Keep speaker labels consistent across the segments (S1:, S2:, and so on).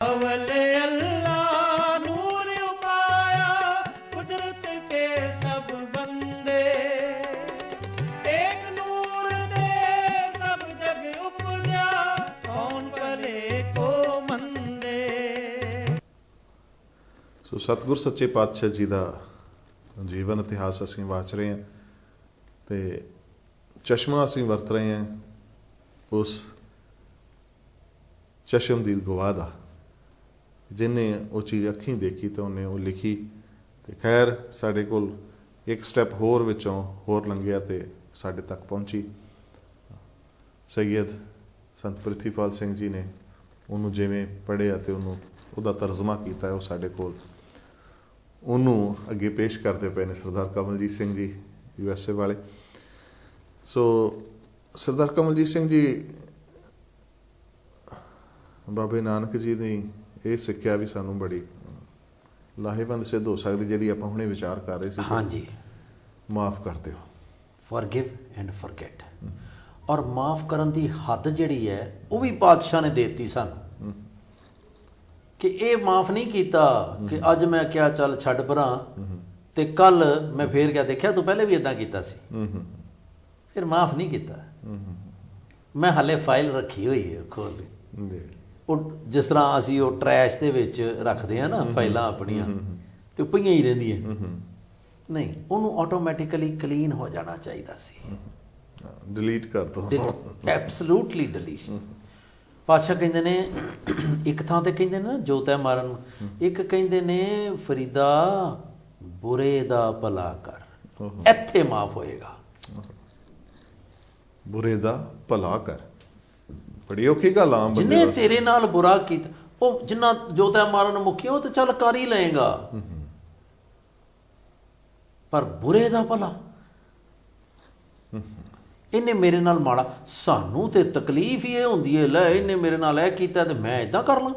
S1: अवले अल्लाह नूर उपाया कुदरत के सब बंदे एक नूर दे सब जग उपजा कौन भले को मंदे।
S2: ਸੋ ਸਤਿਗੁਰ ਸੱਚੇ ਪਾਤਸ਼ਾਹ ਜੀ ਦਾ ਜੀਵਨ ਇਤਿਹਾਸ ਅਸੀਂ ਵਾਚ ਰਹੇ ਹਾਂ ਤੇ ਚਸ਼ਮਾ ਅਸੀਂ ਵਰਤ ਰਹੇ ਹਾਂ ਉਸ ਚਸ਼ਮਦੀਦ ਗਵਾਹ ਦਾ ਜਿਹਨੇ ਉਹ ਚੀਜ਼ ਅੱਖੀਂ ਦੇਖੀ ਤੇ ਉਹਨੇ ਉਹ ਲਿਖੀ ਤੇ ਖੈਰ ਸਾਡੇ ਕੋਲ ਇੱਕ ਸਟੈਪ ਹੋਰ ਵਿੱਚੋਂ ਹੋਰ ਲੰਘਿਆ ਤੇ ਸਾਡੇ ਤੱਕ ਪਹੁੰਚੀ। ਸੈਯਦ ਸੰਤ ਪ੍ਰਿਥੀਪਾਲ ਸਿੰਘ ਜੀ ਨੇ ਉਹਨੂੰ ਜਿਵੇਂ ਪੜ੍ਹਿਆ ਤੇ ਉਹਨੂੰ ਉਹਦਾ ਤਰਜਮਾ ਕੀਤਾ ਉਹ ਸਾਡੇ ਕੋਲ ਉਹਨੂੰ ਅੱਗੇ ਪੇਸ਼ ਕਰਦੇ ਪਏ ਨੇ ਸਰਦਾਰ ਕਮਲਜੀਤ ਸਿੰਘ ਜੀ USA ਵਾਲੇ। ਸੋ ਸਰਦਾਰ ਕਮਲਜੀਤ ਸਿੰਘ ਜੀ ਬਾਬੇ ਨਾਨਕ ਜੀ ਦੀ ਇਹ ਸਿੱਖਿਆ ਵੀ ਸਾਨੂੰ ਬੜੀ ਲਾਹੇਵੰਦ ਸਿੱਧ ਹੋ ਸਕਦੀ ਜਿਹਦੀ ਆਪਾਂ ਹੁਣੇ ਵਿਚਾਰ ਕਰ ਰਹੇ ਸੀ।
S3: ਹਾਂਜੀ,
S2: ਮਾਫ ਕਰ ਦਿਓ,
S3: ਫॉरगिव ਐਂਡ ਫॉरगेट। ਔਰ ਮਾਫ ਕਰਨ ਦੀ ਹੱਦ ਜਿਹੜੀ ਹੈ ਉਹ ਵੀ ਪਾਤਸ਼ਾਹ ਨੇ ਦੇ ਦਿੱਤੀ ਸਾਨੂੰ ਕਿ ਇਹ ਮਾਫ ਨਹੀਂ ਕੀਤਾ ਕਿ ਅੱਜ ਮੈਂ ਕਿਹਾ ਚੱਲ ਛੱਡ ਪਰਾਂ ਤੇ ਕੱਲ ਮੈਂ ਫੇਰ ਕਿਹਾ ਦੇਖਿਆ ਤੂੰ ਪਹਿਲੇ ਵੀ ਇਦਾਂ ਕੀਤਾ ਸੀ, ਫਿਰ ਮਾਫ ਨਹੀਂ ਕੀਤਾ। ਮੈਂ ਹਾਲੇ ਫਾਈਲ ਰੱਖੀ ਹੋਈ ਹੈ ਖੋਲ ਲਈ। ਉਹ ਜਿਸ ਤਰ੍ਹਾਂ ਅਸੀਂ ਉਹ ਟਰੈਸ਼ ਦੇ ਵਿੱਚ ਰੱਖਦੇ ਆ ਨਾ ਫਾਈਲਾਂ ਆਪਣੀਆਂ ਤੇ ਉਹ ਪਈਆਂ ਹੀ ਰਹਿੰਦੀਆਂ, ਨਹੀਂ ਉਹਨੂੰ ਆਟੋਮੈਟਿਕਲੀ ਕਲੀਨ ਹੋ ਜਾਣਾ ਚਾਹੀਦਾ ਸੀ।
S2: ਡਿਲੀਟ ਕਰ ਦੋ,
S3: ਐਬਸੋਲੂਟਲੀ ਡਿਲੀਟ। ਪਾਤਸ਼ਾਹ ਕਹਿੰਦੇ ਨੇ ਇੱਕ ਥਾਂ ਤੇ ਕਹਿੰਦੇ ਨੇ ਜੋਤੈ ਮਾਰਨ, ਇੱਕ ਕਹਿੰਦੇ ਨੇ ਫਰੀਦਾ ਬੁਰੇ ਦਾ ਭਲਾ ਕਰ, ਇੱਥੇ ਮਾਫ ਹੋਏਗਾ।
S2: ਬੁਰੇ ਦਾ ਭਲਾ ਕਰ, ਬੜੀ ਔਖੀ ਗੱਲ ਆ।
S3: ਜਿਹਨੇ ਤੇਰੇ ਨਾਲ ਬੁਰਾ ਕੀਤਾ ਉਹ ਜਿੰਨਾ ਜੋਤੈ ਮਾਰਨ ਮੁੱਕੀ ਉਹ ਤੇ ਚੱਲ ਕਰ ਹੀ ਲਏਗਾ, ਪਰ ਬੁਰੇ ਦਾ ਭਲਾ ਇਹਨੇ ਮੇਰੇ ਨਾਲ ਮਾੜਾ, ਸਾਨੂੰ ਤੇ ਤਕਲੀਫ ਹੀ ਇਹ ਹੁੰਦੀ ਹੈ ਲੈ ਇਹਨੇ ਮੇਰੇ ਨਾਲ ਇਹ ਕੀਤਾ ਤੇ ਮੈਂ ਏਦਾਂ ਕਰ ਲਾਂ,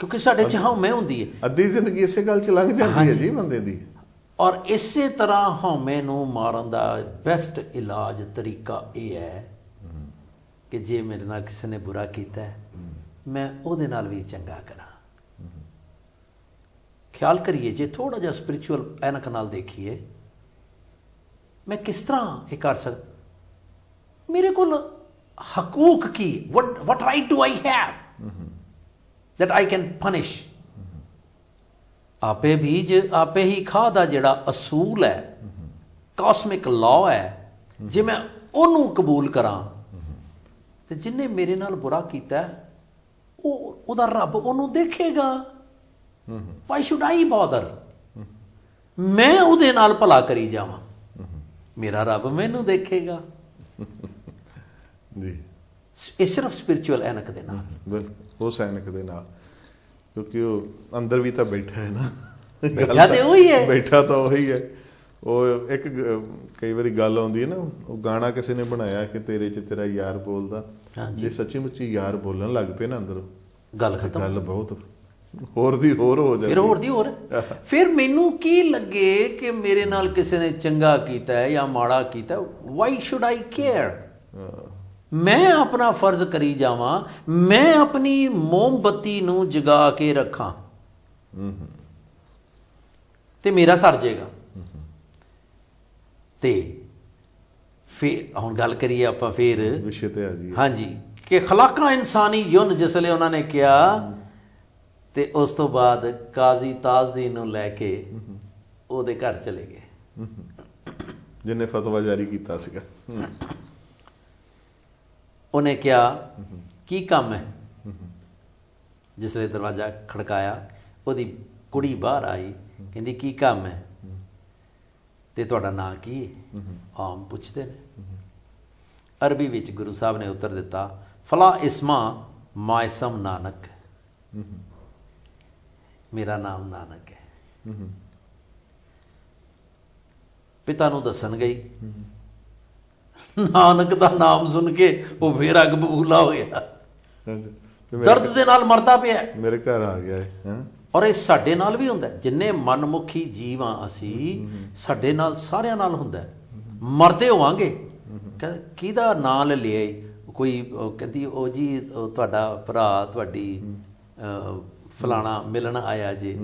S3: ਕਿਉਂਕਿ ਸਾਡੇ ਚ ਹਉਮੈ ਹੁੰਦੀ ਹੈ।
S2: ਅੱਧੀ ਜ਼ਿੰਦਗੀ ਇਸੇ ਗੱਲ ਚ ਲੰਘ ਜਾਂਦੀ ਹੈ ਜੀ ਬੰਦੇ ਦੀ।
S3: ਔਰ ਇਸੇ ਤਰ੍ਹਾਂ ਹਉਮੈ ਨੂੰ ਮਾਰਨ ਦਾ ਬੈਸਟ ਇਲਾਜ ਤਰੀਕਾ ਇਹ ਹੈ ਕਿ ਜੇ ਮੇਰੇ ਨਾਲ ਕਿਸੇ ਨੇ ਬੁਰਾ ਕੀਤਾ ਮੈਂ ਉਹਦੇ ਨਾਲ ਵੀ ਚੰਗਾ ਕਰਾਂ। ਖਿਆਲ ਕਰੀਏ ਜੇ ਥੋੜਾ ਜਿਹਾ ਸਪਿਰਿਚੁਅਲ ਐਨਕ ਨਾਲ ਦੇਖੀਏ ਮੈਂ ਕਿਸ ਤਰ੍ਹਾਂ ਇਹ ਕਰ ਸਕਦਾ, ਮੇਰੇ ਕੋਲ ਹਕੂਕ ਕੀ, what right do I have that I can punish। ਆਪੇ ਬੀਜ ਆਪੇ ਹੀ ਖਾਹ ਦਾ ਜਿਹੜਾ ਅਸੂਲ ਹੈ, ਕਾਸਮਿਕ ਲਾਅ ਹੈ, ਜੇ ਮੈਂ ਉਹਨੂੰ ਕਬੂਲ ਕਰਾਂ ਤੇ ਜਿਹਨੇ ਮੇਰੇ ਨਾਲ ਬੁਰਾ ਕੀਤਾ ਉਹਦਾ ਰੱਬ ਉਹਨੂੰ ਦੇਖੇਗਾ। why should I bother, ਮੈਂ ਉਹਦੇ ਨਾਲ ਭਲਾ ਕਰੀ ਜਾਵਾਂ, ਮੇਰਾ ਰੱਬ ਮੈਨੂੰ ਦੇਖੇਗਾ
S2: ਜੀ।
S3: ਇਹ ਸਿਰਫ ਸਪਿਰਿਚੁਅਲ ਐਨਕ ਦੇ ਨਾਲ,
S2: ਬਿਲਕੁਲ ਉਸ ਐਨਕ ਦੇ ਨਾਲ, ਕਿਉਂਕਿ ਉਹ ਅੰਦਰ ਵੀ ਤਾਂ ਬੈਠਾ ਹੈ ਨਾ,
S3: ਬੈਠਾ ਤੇ ਉਹੀ ਹੈ,
S2: ਬੈਠਾ ਤਾਂ ਉਹੀ ਹੈ। ਉਹ ਇੱਕ ਕਈ ਵਾਰੀ ਗੱਲ ਆਉਂਦੀ ਹੈ ਨਾ, ਉਹ ਗਾਣਾ ਕਿਸੇ ਨੇ ਬਣਾਇਆ ਕਿ ਤੇਰੇ ਚ ਤੇਰਾ ਯਾਰ ਬੋਲਦਾ, ਜੇ ਸੱਚੀ ਮੁੱਚੀ ਯਾਰ ਬੋਲਣ ਲੱਗ ਪਏ ਨਾ ਅੰਦਰ
S3: ਗੱਲ ਖਤਮ, ਗੱਲ
S2: ਬਹੁਤ ਹੋਰ ਦੀ ਹੋਰ ਹੋ ਜਾਂਦੀ,
S3: ਫਿਰ ਹੋਰ ਦੀ ਹੋਰ। ਫਿਰ ਮੈਨੂੰ ਕੀ ਲੱਗੇ ਕਿ ਮੇਰੇ ਨਾਲ ਕਿਸੇ ਨੇ ਚੰਗਾ ਕੀਤਾ ਹੈ ਜਾਂ ਮਾੜਾ ਕੀਤਾ, ਵਾਈ ਸ਼ੁਡ ਆਈ ਕੇਅਰ। ਮੈਂ ਆਪਣਾ ਫਰਜ਼ ਕਰੀ ਜਾਵਾਂ, ਮੈਂ ਆਪਣੀ ਮੋਮਬੱਤੀ ਨੂੰ ਜਗਾ ਕੇ ਰੱਖਾਂ ਤੇ ਮੇਰਾ ਸਰ ਜਾਏਗਾ। ਤੇ ਫਿਰ ਹੁਣ ਗੱਲ ਕਰੀਏ ਆਪਾਂ ਫਿਰ
S2: ਵਿਸ਼ੇ ਤੇ ਆ ਜੀ।
S3: ਹਾਂਜੀ, ਕਿ ਖਲਾਕਾ ਇਨਸਾਨੀ ਯੁਨ ਜਿਸ ਵੇਲੇ ਉਹਨਾਂ ਨੇ ਕਿਹਾ ਤੇ ਉਸ ਤੋਂ ਬਾਅਦ ਕਾਜ਼ੀ ਤਾਜਦੀਨ ਨੂੰ ਲੈ ਕੇ ਉਹਦੇ ਘਰ ਚਲੇ ਗਏ
S2: ਜਿਹਨੇ ਫਤਵਾ ਜਾਰੀ ਕੀਤਾ ਸੀਗਾ।
S3: ਉਹਨੇ ਕਿਹਾ ਕੀ ਕੰਮ ਹੈ, ਜਿਸ ਵੇਲੇ ਦਰਵਾਜ਼ਾ ਖੜਕਾਇਆ ਉਹਦੀ ਕੁੜੀ ਬਾਹਰ ਆਈ, ਕਹਿੰਦੀ ਕੀ ਕੰਮ ਹੈ ਤੇ ਤੁਹਾਡਾ ਨਾਂ ਕੀ ਹੈ, ਆਮ ਪੁੱਛਦੇ ਨੇ। ਅਰਬੀ ਵਿੱਚ ਗੁਰੂ ਸਾਹਿਬ ਨੇ ਉੱਤਰ ਦਿੱਤਾ ਫਲਾ ਇਸਮਾ ਮਾਇਸਮ ਨਾਨਕ, ਮੇਰਾ ਨਾਮ ਨਾਨਕ ਹੈ। ਪਿਤਾ ਨੂੰ ਦੱਸਣ ਗਈ, ਨਾਨਕ ਦਾ ਨਾਮ ਸੁਣ ਕੇ ਉਹ ਫੇਰ ਅੱਗ ਬਬੂਲਾ ਹੋ ਗਿਆ, ਦਰਦ ਦੇ ਨਾਲ ਮਰਦਾ ਪਿਆ,
S2: ਮੇਰੇ ਘਰ ਆ ਗਿਆ ਹੈ।
S3: ਔਰ ਇਹ ਸਾਡੇ ਨਾਲ ਵੀ ਹੁੰਦਾ, ਜਿੰਨੇ ਮਨਮੁਖੀ ਜੀਵ ਆ ਅਸੀਂ, ਸਾਡੇ ਨਾਲ ਸਾਰਿਆਂ ਨਾਲ ਹੁੰਦਾ। ਮਰਦੇ ਹੋਵਾਂਗੇ, ਕਿਹਦਾ ਨਾਂ ਲੈ ਲਿਆ, ਕੋਈ ਕਹਿੰਦੀ ਉਹ ਜੀ ਉਹ ਤੁਹਾਡਾ ਭਰਾ ਤੁਹਾਡੀ ਫਲਾਣਾ ਮਿਲਣ ਆਇਆ ਜੇ,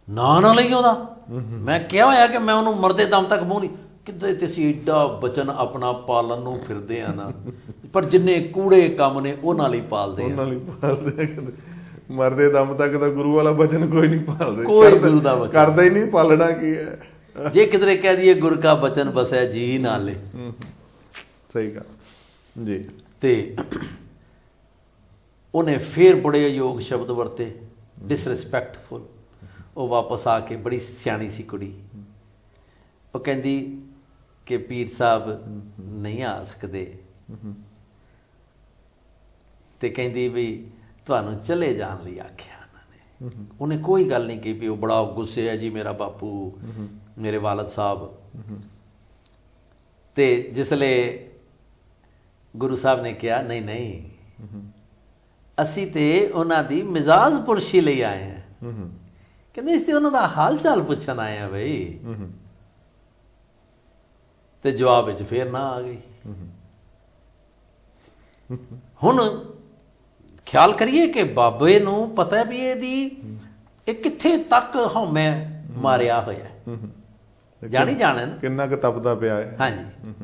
S3: ਨਾਂ ਨਾ ਲਈ ਉਹਦਾ। ਮੈਂ ਕਿਹਾ ਹੋਇਆ ਕਿ ਮੈਂ ਉਹਨੂੰ ਮਰਦੇ ਦਮ ਤੱਕ ਮੂੰਹ ਨਹੀਂ, ਕਿੱਦਾਂ ਤੇ ਅਸੀਂ ਏਡਾ ਬਚਨ ਆਪਣਾ ਪਾਲਣ ਨੂੰ ਫਿਰਦੇ ਆ ਨਾ, ਪਰ ਜਿੰਨੇ ਕੂੜੇ ਕੰਮ ਨੇ ਉਹਨਾਂ ਲਈ ਪਾਲਦੇ ਆ।
S2: ਉਹਨਾਂ ਲਈ ਪਾਲਦੇ ਆ, ਕਦੇ ਮਰਦੇ ਦਮ ਤੱਕ ਤਾਂ ਗੁਰੂ ਵਾਲਾ ਬਚਨ ਕੋਈ ਨਹੀਂ ਪਾਲਦੇ,
S3: ਕੋਈ ਗੁਰੂ ਦਾ ਬਚਨ
S2: ਕਰਦਾ ਹੀ ਨਹੀਂ, ਪਾਲਣਾ ਕੀ ਹੈ।
S3: ਜੇ ਕਿਧਰੇ ਕਹਿ ਦਈਏ ਗੁਰ ਕਾ ਬਚਨ ਬਸੈ ਜੀ ਨਾਲੇ,
S2: ਸਹੀ ਗੱਲ ਜੀ।
S3: ਤੇ ਉਹਨੇ ਫੇਰ ਬੜੇ ਅਯੋਗ ਸ਼ਬਦ ਵਰਤੇ, ਡਿਸਰਿਸਪੈਕਟਫੁਲ। ਉਹ ਵਾਪਸ ਆ ਕੇ, ਬੜੀ ਸਿਆਣੀ ਸੀ ਕੁੜੀ, ਉਹ ਕਹਿੰਦੀ ਕਿ ਪੀਰ ਸਾਹਿਬ ਨਹੀਂ ਆ ਸਕਦੇ, ਤੇ ਕਹਿੰਦੀ ਵੀ ਤੁਹਾਨੂੰ ਚਲੇ ਜਾਣ ਲਈ ਆਖਿਆ ਉਹਨਾਂ ਨੇ। ਉਹਨੇ ਕੋਈ ਗੱਲ ਨਹੀਂ ਕੀਤੀ ਵੀ ਉਹ ਬੜਾ ਗੁੱਸੇ ਹੈ ਜੀ ਮੇਰਾ ਬਾਪੂ, ਮੇਰੇ ਵਾਲਦ ਸਾਹਿਬ। ਤੇ ਜਿਸਲੇ ਗੁਰੂ ਸਾਹਿਬ ਨੇ ਕਿਹਾ ਨਹੀਂ ਨਹੀਂ, ਅਸੀਂ ਤੇ ਉਹਨਾਂ ਦੀ ਮਿਜ਼ਾਜ ਪੁਰਸ਼ੀ ਲਈ ਆਏ ਹਾਂ। ਕਹਿੰਦੇ ਇਸ ਤੇ ਉਹਨਾਂ ਦਾ ਹਾਲ ਚਾਲ ਪੁੱਛਣ ਆਏ ਆ ਬਈ। ਤੇ ਜਵਾਬ ਵਿੱਚ ਫੇਰ ਨਾ ਆ ਗਈ। ਹੁਣ ਖਿਆਲ ਕਰੀਏ ਕਿ ਬਾਬੇ ਨੂੰ ਪਤਾ ਵੀ ਇਹ ਕਿੱਥੇ ਤੱਕ ਹਉਮੈ ਮਾਰਿਆ ਹੋਇਆ, ਜਾਣੀ ਜਾਣਨ
S2: ਕਿੰਨਾ ਕੁ ਤਪਦਾ ਪਿਆ ਹੈ।
S3: ਹਾਂਜੀ।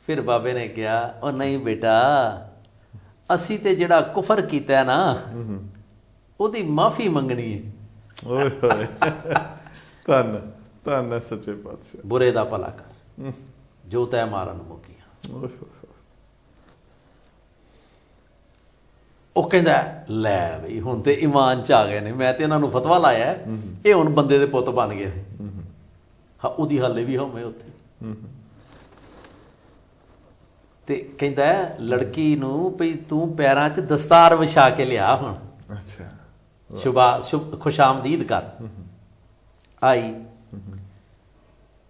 S3: ਫਿਰ ਬਾਬੇ ਨੇ ਕਿਹਾ ਉਹ ਨਹੀਂ ਬੇਟਾ, ਅਸੀਂ ਤੇ ਜਿਹੜਾ ਕੁਫਰ ਕੀਤਾ ਨਾ ਉਹਦੀ ਮਾਫੀ ਮੰਗਣੀ ਹੈ।
S2: ਓਏ ਹੋਏ, ਧੰਨ ਧੰਨ ਹੈ ਸੱਚੇ ਪਾਤਸ਼ਾਹ।
S3: ਬੁਰੇ ਦਾ ਭਲਾ ਕਰ, ਜੋ ਤੈ ਮਾਰਨ ਮੁਕੀਆਂ।
S2: ਓਏ ਹੋਏ।
S3: ਉਹ ਕਹਿੰਦਾ ਲੈ ਬਈ ਹੁਣ ਤੇ ਈਮਾਨ ਚ ਆ ਗਏ ਨੇ, ਮੈਂ ਤੇ ਇਹਨਾਂ ਨੂੰ ਫਤਵਾ ਲਾਇਆ, ਇਹ ਹੁਣ ਬੰਦੇ ਦੇ ਪੁੱਤ ਬਣ ਗਏ ਨੇ। ਹਾਂ, ਉਹਦੀ ਹਾਲੇ ਵੀ ਹਉਮੈ ਉੱਥੇ। ਤੇ ਕਹਿੰਦਾ ਲੜਕੀ ਨੂੰ ਭਈ ਤੂੰ ਪੈਰਾਂ 'ਚ ਦਸਤਾਰ ਵਿਛਾ ਕੇ ਲਿਆ ਹੁਣ,
S2: ਅੱਛਾ,
S3: ਸ਼ੁਭ ਖੁਸ਼ਾਮਦੀਦ ਕਰ। ਆਈ,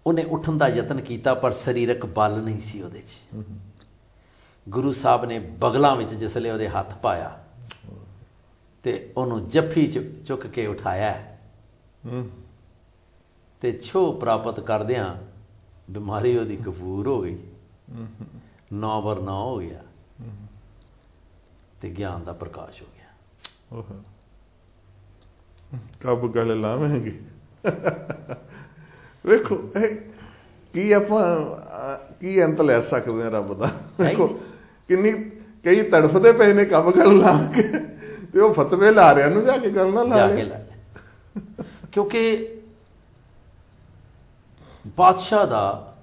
S3: ਉਹਨੇ ਉੱਠਣ ਦਾ ਯਤਨ ਕੀਤਾ ਪਰ ਸਰੀਰਕ ਬਲ ਨਹੀਂ ਸੀ ਉਹਦੇ 'ਚ। ਗੁਰੂ ਸਾਹਿਬ ਨੇ ਬਗਲਾਂ ਵਿੱਚ ਜਿਸਲੇ ਉਹਦੇ ਹੱਥ ਪਾਇਆ ਤੇ ਉਹਨੂੰ ਜੱਫੀ ਚੁੱਕ ਕੇ ਉਠਾਇਆ, ਤੇ ਛੋਹ ਪ੍ਰਾਪਤ ਕਰਦਿਆਂ ਬਿਮਾਰੀ ਉਹਦੀ ਕਬੂਰ ਹੋ ਗਈ, 9 ਬਰ 9 ਹੋ ਗਿਆ, ਤੇ ਗਿਆਨ ਦਾ ਪ੍ਰਕਾਸ਼ ਹੋ ਗਿਆ।
S2: ਕਬ ਗੱਲ ਲਾਵਾਂਗੇ। ਵੇਖੋ ਕੀ ਆਪਾਂ ਕੀ ਅੰਤ ਲੈ ਸਕਦੇ ਹਾਂ ਰੱਬ ਦਾ। ਵੇਖੋ ਕਿੰਨੀ ਕਈ ਤੜਫਦੇ ਪਏ ਨੇ ਕਬ ਗੱਲ ਲਾ ਕੇ, ਤੇ ਉਹ ਫਤਵੇ ਲਾ ਰਿਆ ਨੂੰ ਜਾ ਕੇ ਗੱਲ ਨਾ ਲਾ ਲੈ।
S3: ਕਿਉਂਕਿ ਬਾਦਸ਼ਾਹ ਦਾ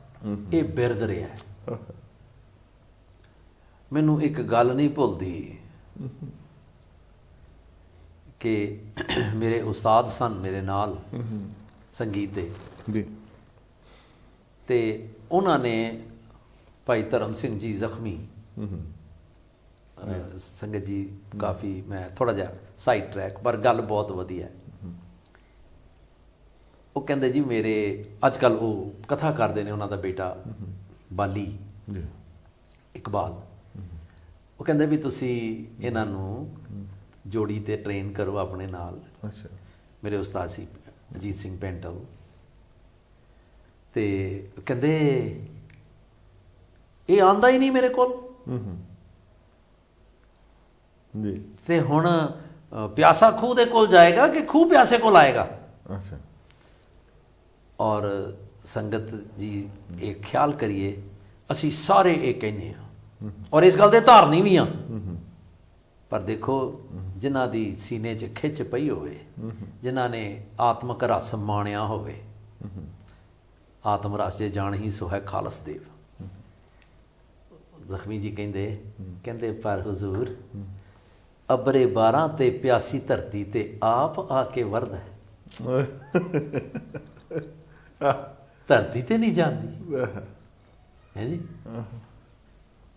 S3: ਇਹ ਬਿਰਦ ਰਿਹਾ। ਮੈਨੂੰ ਇੱਕ ਗੱਲ ਨਹੀਂ ਭੁੱਲਦੀ ਕਿ ਮੇਰੇ ਉਸਤਾਦ ਸਨ ਮੇਰੇ ਨਾਲ ਸੰਗੀਤ ਦੇ
S2: ਜੀ,
S3: ਤੇ ਉਹਨਾਂ ਨੇ ਭਾਈ ਧਰਮ ਸਿੰਘ ਜੀ ਜ਼ਖਮੀ, ਸੰਗਤ ਜੀ ਕਾਫੀ, ਮੈਂ ਥੋੜਾ ਜਿਹਾ ਸਾਈਡ ਟਰੈਕ, ਪਰ ਗੱਲ ਬਹੁਤ ਵਧੀਆ। ਉਹ ਕਹਿੰਦੇ ਜੀ ਮੇਰੇ ਅੱਜ ਕੱਲ ਉਹ ਕਥਾ ਕਰਦੇ ਨੇ, ਉਹਨਾਂ ਦਾ ਬੇਟਾ ਬਾਲੀ ਇਕਬਾਲ, ਉਹ ਕਹਿੰਦੇ ਵੀ ਤੁਸੀਂ ਇਹਨਾਂ ਨੂੰ ਜੋੜੀ ਤੇ ਟ੍ਰੇਨ ਕਰੋ ਆਪਣੇ ਨਾਲ।
S2: ਅੱਛਾ,
S3: ਮੇਰੇ ਉਸਤਾਦ ਸੀ ਅਜੀਤ ਸਿੰਘ ਪੈਂਟਲ, ਤੇ ਕਹਿੰਦੇ ਇਹ ਆਂਦਾ ਹੀ ਨਹੀਂ ਮੇਰੇ ਕੋਲ
S2: ਜੀ,
S3: ਤੇ ਹੁਣ ਪਿਆਸਾ ਖੂਹ ਦੇ ਕੋਲ ਜਾਏਗਾ ਕਿ ਖੂਹ ਪਿਆਸੇ ਕੋਲ ਆਏਗਾ।
S2: ਅੱਛਾ,
S3: ਔਰ ਸੰਗਤ ਜੀ ਇਹ ਖਿਆਲ ਕਰੀਏ, ਅਸੀਂ ਸਾਰੇ ਇਹ ਕਹਿੰਦੇ ਹਾਂ ਔਰ ਇਸ ਗੱਲ ਦੇ ਧਾਰਨੀ ਵੀ ਹਾਂ, ਪਰ ਦੇਖੋ ਜਿਨ੍ਹਾਂ ਦੀ ਸੀਨੇ 'ਚ ਖਿੱਚ ਪਈ ਹੋਵੇ, ਜਿਨ੍ਹਾਂ ਨੇ ਆਤਮਕ ਰਸ ਮਾਣਿਆ ਹੋਵੇ, ਆਤਮ ਰਸ ਜੇ ਜਾਣ ਹੀ ਸੋ ਹੈ ਖਾਲਸ ਦੇਵ। ਜ਼ਖਮੀ ਜੀ ਕਹਿੰਦੇ ਪਰ ਹੁਜ਼ੂਰ ਅਬਰੇ 12 ਤੇ ਪਿਆਸੀ ਧਰਤੀ ਤੇ ਆਪ ਆ ਕੇ ਵਰਦ ਹੈ, ਧਰਤੀ ਤੇ ਨਹੀਂ ਜਾਂਦੀ ਹੈ ਜੀ।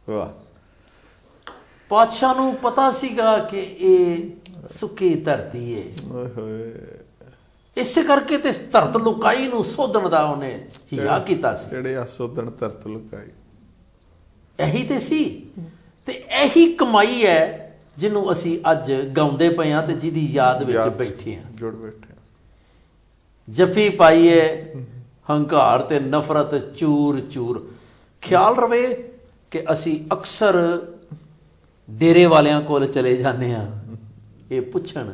S2: ਵਾਹ,
S3: ਪਾਤਸ਼ਾਹ ਨੂੰ ਪਤਾ ਸੀਗਾ ਕਿ ਇਹ ਸੁੱਕੀ ਧਰਤੀ ਹੈ, ਇਸੇ ਕਰਕੇ ਤੇ ਧਰਤ ਲੁਕਾਈ ਨੂੰ ਸੋਧਣ ਦਾ ਉਹਨੇ ਹਿਆ ਕੀਤਾ ਸੀ।
S2: ਜਿਹੜੇ ਆ ਸੋਧਣ ਧਰਤ ਲੁਕਾਈ, ਇਹੀ
S3: ਤੇ ਸੀ, ਤੇ ਇਹੀ ਕਮਾਈ ਹੈ ਜਿਹਨੂੰ ਅਸੀਂ ਅੱਜ ਗਾਉਂਦੇ ਪਏ ਹਾਂ ਤੇ ਜਿਹਦੀ ਯਾਦ ਵਿੱਚ ਬੈਠੇ ਹਾਂ,
S2: ਜੁੜ ਬੈਠੇ।
S3: ਜੱਫੀ ਪਾਈਏ ਹੰਕਾਰ ਤੇ ਨਫ਼ਰਤ ਚੂਰ ਚੂਰ। ਖਿਆਲ ਰਵੇ ਕਿ ਅਸੀਂ ਅਕਸਰ ਡੇਰੇ ਵਾਲਿਆਂ ਕੋਲ ਚਲੇ ਜਾਂਦੇ ਆ ਇਹ ਪੁੱਛਣ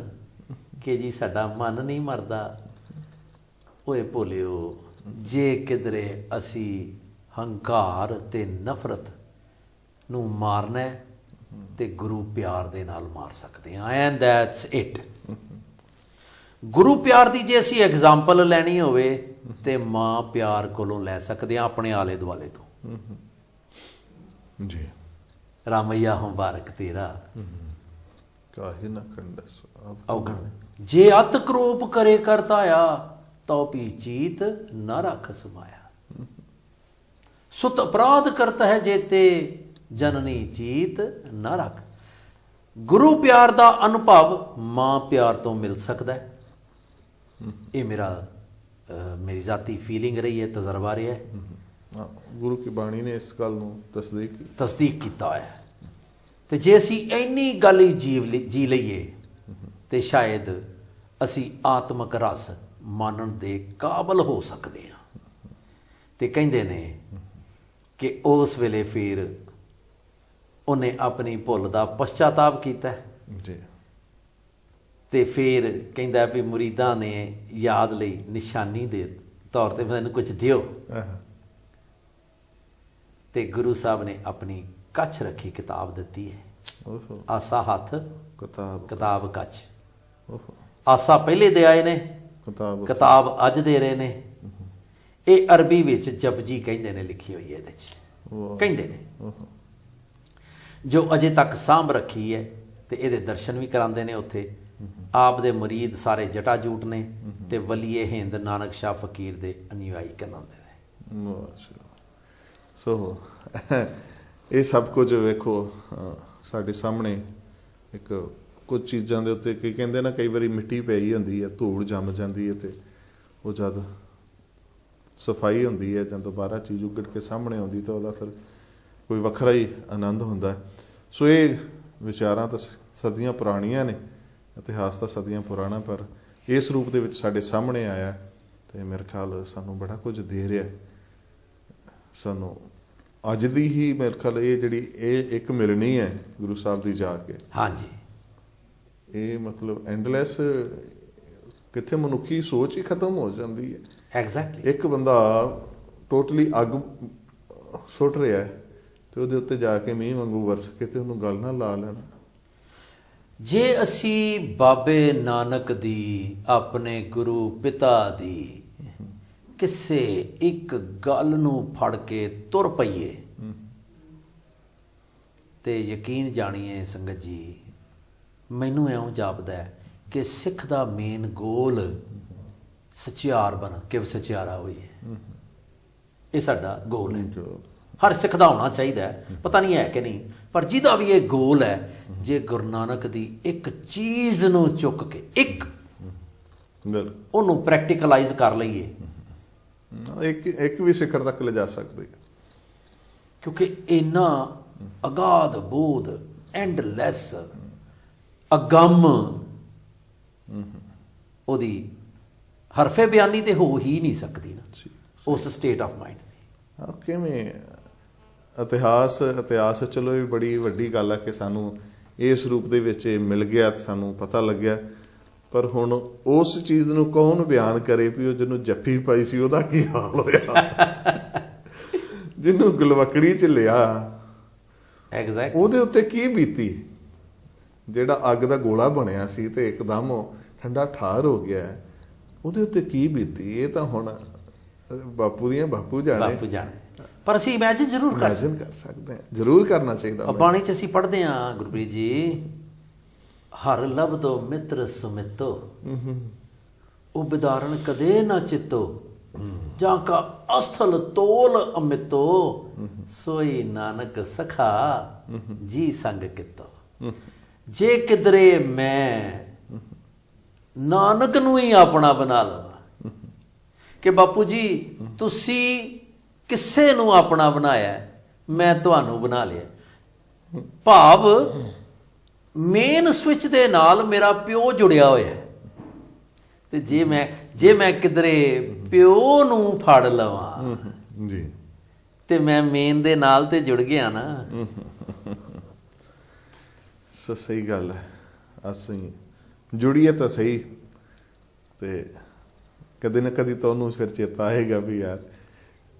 S3: ਕਿ ਜੀ ਸਾਡਾ ਮਨ ਨਹੀਂ ਮਰਦਾ। ਓਏ ਭੋਲਿਓ, ਜੇ ਕਿਧਰੇ ਅਸੀਂ ਹੰਕਾਰ ਤੇ ਨਫ਼ਰਤ ਨੂੰ ਮਾਰਨਾ ਹੈ ਤੇ ਗੁਰੂ ਪਿਆਰ ਦੇ ਨਾਲ ਮਾਰ ਸਕਦੇ ਹਾਂ। And that's it. ਗੁਰੂ ਪਿਆਰ ਦੀ ਜੇ ਅਸੀਂ ਐਗਜ਼ਾਮਪਲ ਲੈਣੀ ਹੋਵੇ ਤੇ ਮਾਂ ਪਿਆਰ ਕੋਲੋਂ ਲੈ ਸਕਦੇ ਹਾਂ, ਆਪਣੇ ਆਲੇ ਦੁਆਲੇ ਤੋਂ।
S2: ਜੀ
S3: ਰਾਮਈਆ ਮੁਬਾਰਕ ਤੇਰਾ
S2: ਕਾਹੇ ਨਾ ਖੰਡਸ
S3: ਔਗਣ, ਜੇ ਅਤ ਕਰੋਪ ਕਰੇ ਕਰਤਾਇਆ ਤਉ ਪੀ ਚੀਤ ਨਾ ਰੱਖ ਸਮਾਇਆ। ਸੁਤ ਅਪਰਾਧ ਕਰਤਾ ਹੈ ਜੇਤੇ ਜਨਨੀ ਚੀਤ ਨਾ ਰੱਖ। ਗੁਰੂ ਪਿਆਰ ਦਾ ਅਨੁਭਵ ਮਾਂ ਪਿਆਰ ਤੋਂ ਮਿਲ ਸਕਦਾ ਹੈ। ਇਹ ਮੇਰੀ ਜ਼ਾਤੀ ਫੀਲਿੰਗ ਰਹੀ ਹੈ, ਤਜਰਬਾ ਰਿਹਾ ਹੈ।
S2: ਗੁਰੂ ਕੀ ਬਾਣੀ ਨੇ ਇਸ ਗੱਲ ਨੂੰ
S3: ਤਸਦੀਕ ਕੀਤਾ ਹੋਇਆ ਹੈ। ਤੇ ਜੇ ਅਸੀਂ ਇੰਨੀ ਗੱਲ ਹੀ ਜੀ ਲਈਏ ਤੇ ਸ਼ਾਇਦ ਅਸੀਂ ਆਤਮਕ ਰਸ ਮਾਨਣ ਦੇ ਕਾਬਲ ਹੋ ਸਕਦੇ ਹਾਂ। ਤੇ ਕਹਿੰਦੇ ਨੇ ਕਿ ਉਸ ਵੇਲੇ ਫਿਰ ਉਹਨੇ ਆਪਣੀ ਭੁੱਲ ਦਾ ਪਛਤਾਤਾਪ ਕੀਤਾ
S2: ਜੀ।
S3: ਤੇ ਫਿਰ ਕਹਿੰਦਾ ਵੀ ਮੁਰੀਦਾਂ ਨੇ ਯਾਦ ਲਈ ਨਿਸ਼ਾਨੀ ਦੇ ਤੌਰ ਤੇ ਮੈਨੂੰ ਕੁਝ ਦਿਓ। ਤੇ ਗੁਰੂ ਸਾਹਿਬ ਨੇ ਆਪਣੀ ਕੱਛ ਰੱਖੀ ਕਿਤਾਬ ਦਿੱਤੀ ਹੈ। ਆਸਾ ਹੱਥ ਕਿਤਾਬ ਕੱਛ। ਆਸਾ ਪਹਿਲੇ ਦੇ ਆਏ ਨੇ, ਕਿਤਾਬ ਅੱਜ ਦੇ ਰਹੇ ਨੇ। ਇਹ ਅਰਬੀ ਵਿੱਚ ਜਪਜੀ ਕਹਿੰਦੇ ਨੇ ਲਿਖੀ ਹੋਈ ਹੈ ਇਹਦੇ ਚ। ਕਹਿੰਦੇ ਨੇ ਜੋ ਅਜੇ ਤੱਕ ਸਾਂਭ ਰੱਖੀ ਹੈ ਤੇ ਇਹਦੇ ਦਰਸ਼ਨ ਵੀ ਕਰਾਉਂਦੇ ਨੇ ਉੱਥੇ। ਆਪ ਦੇ ਮੁਰੀਦ ਸਾਰੇ ਜਟਾ ਜੂਟ ਨੇ ਤੇ ਵਲੀਏ ਹਿੰਦ ਨਾਨਕ ਸ਼ਾਹ ਫਕੀਰ ਦੇ ਅਨੁਯਾਈ ਕਹਿੰਦੇ ਨੇ।
S2: ਸੋ ਇਹ ਸਭ ਕੁਝ ਵੇਖੋ ਸਾਡੇ ਸਾਹਮਣੇ। ਇੱਕ ਕੁਝ ਚੀਜ਼ਾਂ ਦੇ ਉੱਤੇ ਕੀ ਕਹਿੰਦੇ ਨਾ, ਕਈ ਵਾਰੀ ਮਿੱਟੀ ਪਈ ਹੁੰਦੀ ਹੈ, ਧੂੜ ਜੰਮ ਜਾਂਦੀ ਹੈ ਤੇ ਉਹ ਜਦ ਸਫਾਈ ਹੁੰਦੀ ਹੈ ਜਾਂ ਦੁਬਾਰਾ ਚੀਜ਼ ਉਗੜ ਕੇ ਸਾਹਮਣੇ ਆਉਂਦੀ ਤਾਂ ਉਹਦਾ ਫਿਰ ਕੋਈ ਵੱਖਰਾ ਹੀ ਆਨੰਦ ਹੁੰਦਾ ਹੈ। ਸੋ ਇਹ ਵਿਚਾਰਾਂ ਤਾਂ ਸਦੀਆਂ ਪੁਰਾਣੀਆਂ ਨੇ, ਇਤਿਹਾਸ ਤਾਂ ਸਦੀਆਂ ਪੁਰਾਣਾ, ਪਰ ਇਸ ਰੂਪ ਦੇ ਵਿੱਚ ਸਾਡੇ ਸਾਹਮਣੇ ਆਇਆ ਤੇ ਮੇਰੇ ਖਿਆਲ ਸਾਨੂੰ ਬੜਾ ਕੁਝ ਦੇ ਰਿਹਾ। ਸਾਨੂੰ ਅੱਜ ਦੀ ਹੀ ਮੇਰੇ ਖਿਆਲ ਇਹ ਜਿਹੜੀ ਇਹ ਇੱਕ ਮਿਲਣੀ ਹੈ ਗੁਰੂ ਸਾਹਿਬ ਦੀ ਜਾ ਕੇ,
S3: ਹਾਂਜੀ,
S2: ਇਹ ਮਤਲਬ ਐਂਡਲੈਸ ਕਿੱਥੇ ਮਨੁੱਖੀ ਸੋਚ ਹੀ ਖਤਮ ਹੋ ਜਾਂਦੀ ਹੈ।
S3: ਐਗਜ਼ੈਕਟਲੀ।
S2: ਇੱਕ ਬੰਦਾ ਟੋਟਲੀ ਅੱਗ ਸੁੱਟ ਰਿਹਾ ਹੈ ਤੇ ਉਹਦੇ ਉੱਤੇ ਜਾ ਕੇ ਮੀਂਹ ਵਾਂਗੂ ਵਰਸ ਕੇ ਤੇ ਉਹਨੂੰ ਗੱਲ ਨਾਲ ਲਾ ਲੈਣਾ।
S3: ਜੇ ਅਸੀਂ ਬਾਬੇ ਨਾਨਕ ਦੀ, ਆਪਣੇ ਗੁਰੂ ਪਿਤਾ ਦੀ ਕਿਸੇ ਇੱਕ ਗੱਲ ਨੂੰ ਫੜ ਕੇ ਤੁਰ ਪਈਏ ਤੇ ਯਕੀਨ ਜਾਣੀਏ ਸੰਗਤ ਜੀ, ਮੈਨੂੰ ਇਉਂ ਜਾਪਦਾ ਹੈ ਕਿ ਸਿੱਖ ਦਾ ਮੇਨ ਗੋਲ ਸਚਿਆਰ ਬਣ ਕੇ ਸਚਿਆਰਾ ਹੋਈਏ। ਇਹ ਸਾਡਾ ਗੋਲ ਹੈ। ਹਰ ਸਿੱਖ ਦਾ ਹੋਣਾ ਚਾਹੀਦਾ ਹੈ, ਪਤਾ ਨਹੀਂ ਹੈ ਕਿ ਨਹੀਂ, ਪਰ ਜਿਹਦਾ ਵੀ ਇਹ ਗੋਲ ਹੈ, ਜੇ ਗੁਰੂ ਨਾਨਕ ਦੀ ਇੱਕ ਚੀਜ਼ ਨੂੰ ਚੁੱਕ ਕੇ ਉਹਨੂੰ ਪ੍ਰੈਕਟੀਕਲਾਈਜ਼ ਕਰ ਲਈਏ,
S2: ਇੱਕ ਵੀ ਸਿਖਰ ਤੱਕ ਲਿਜਾ ਸਕਦੇ।
S3: ਕਿਉਂਕਿ ਇੰਨਾ ਅਗਾਧ ਬੋਧ, ਐਂਡਲੈਸ ਅਗੰਮ ਉਹਦੀ ਹਰਫੇ ਬਿਆਨੀ ਤੇ ਹੋ ਹੀ ਨਹੀਂ ਸਕਦੀ ਨਾ ਉਸ ਸਟੇਟ ਆਫ ਮਾਈਂਡ।
S2: ਕਿਵੇਂ ਇਤਿਹਾਸ ਚਲੋ ਇਹ ਬੜੀ ਵੱਡੀ ਗੱਲ ਹੈ ਕਿ ਸਾਨੂੰ ਇਸ ਰੂਪ ਦੇ ਵਿੱਚ ਮਿਲ ਗਿਆ, ਸਾਨੂੰ ਪਤਾ ਲੱਗਿਆ, ਪਰ ਹੁਣ ਉਸ ਚੀਜ਼ ਨੂੰ ਕੌਣ ਬਿਆਨ ਕਰੇ ਵੀ ਉਹ ਜਿਹਨੂੰ ਜੱਫੀ ਪਾਈ ਸੀ ਉਹਦਾ ਕੀ ਹਾਲ ਹੋਇਆ, ਜਿਹਨੂੰ ਗੁਲਵਕੜੀ ਚ ਲਿਆ ਉਹਦੇ ਉੱਤੇ ਕੀ ਬੀਤੀ, ਜਿਹੜਾ ਅੱਗ ਦਾ ਗੋਲਾ ਬਣਿਆ ਸੀ ਤੇ ਇੱਕਦਮ ਠੰਡਾ ਠਾਰ ਹੋ ਗਿਆ, ਉਹਦੇ ਉੱਤੇ ਕੀ ਬੀਤੀ। ਇਹ ਤਾਂ ਹੁਣ ਬਾਪੂ ਜਾਣੇ।
S3: ਪਰ ਅਸੀਂ ਇਮੈਜਿਨ ਜ਼ਰੂਰ ਕਰ
S2: ਸਕਦੇ ਹਾਂ, ਜ਼ਰੂਰ ਕਰਨਾ ਚਾਹੀਦਾ।
S3: ਬਾਣੀ ਚ ਅਸੀਂ ਪੜ੍ਹਦੇ ਹਾਂ ਗੁਰਪ੍ਰੀਤ ਜੀ, ਹਰ ਲਬਦੋ ਮਿੱਤਰ ਸੁਮਿਤੋ ਉਬਿਦਾਰਨ ਕਦੇ ਨਾ ਚਿੱਤੋ, ਜਾਂ ਕਾ ਅਸਥਲ ਤੋਲ ਅਮਿਤੋ, ਸੋਈ ਨਾਨਕ ਸਖਾ ਜੀ ਸੰਗ ਕਿਤੋ। ਜੇ ਕਿਧਰੇ ਮੈਂ ਨਾਨਕ ਨੂੰ ਹੀ ਆਪਣਾ ਬਣਾ ਲਵਾਂ ਕਿ ਬਾਪੂ ਜੀ ਤੁਸੀਂ ਕਿਸੇ ਨੂੰ ਆਪਣਾ ਬਣਾਇਆ, ਮੈਂ ਤੁਹਾਨੂੰ ਬਣਾ ਲਿਆ। ਭਾਵ ਮੇਨ ਸਵਿਚ ਦੇ ਨਾਲ ਮੇਰਾ ਪਿਓ ਜੁੜਿਆ ਹੋਇਆ ਤੇ ਜੇ ਮੈਂ ਕਿਧਰੇ ਪਿਓ ਨੂੰ ਫੜ ਲਵਾਂ
S2: ਜੀ
S3: ਤੇ ਮੈਂ ਮੇਨ ਦੇ ਨਾਲ ਤੇ ਜੁੜ ਗਿਆ ਨਾ।
S2: ਸੋ ਸਹੀ ਗੱਲ ਹੈ, ਅਸੀਂ ਜੁੜੀਏ ਤਾਂ ਸਹੀ, ਤੇ ਕਦੇ ਨਾ ਕਦੀ ਤਾਂ ਉਹਨੂੰ ਫਿਰ ਚੇਤਾ ਆਏਗਾ ਵੀ ਯਾਰ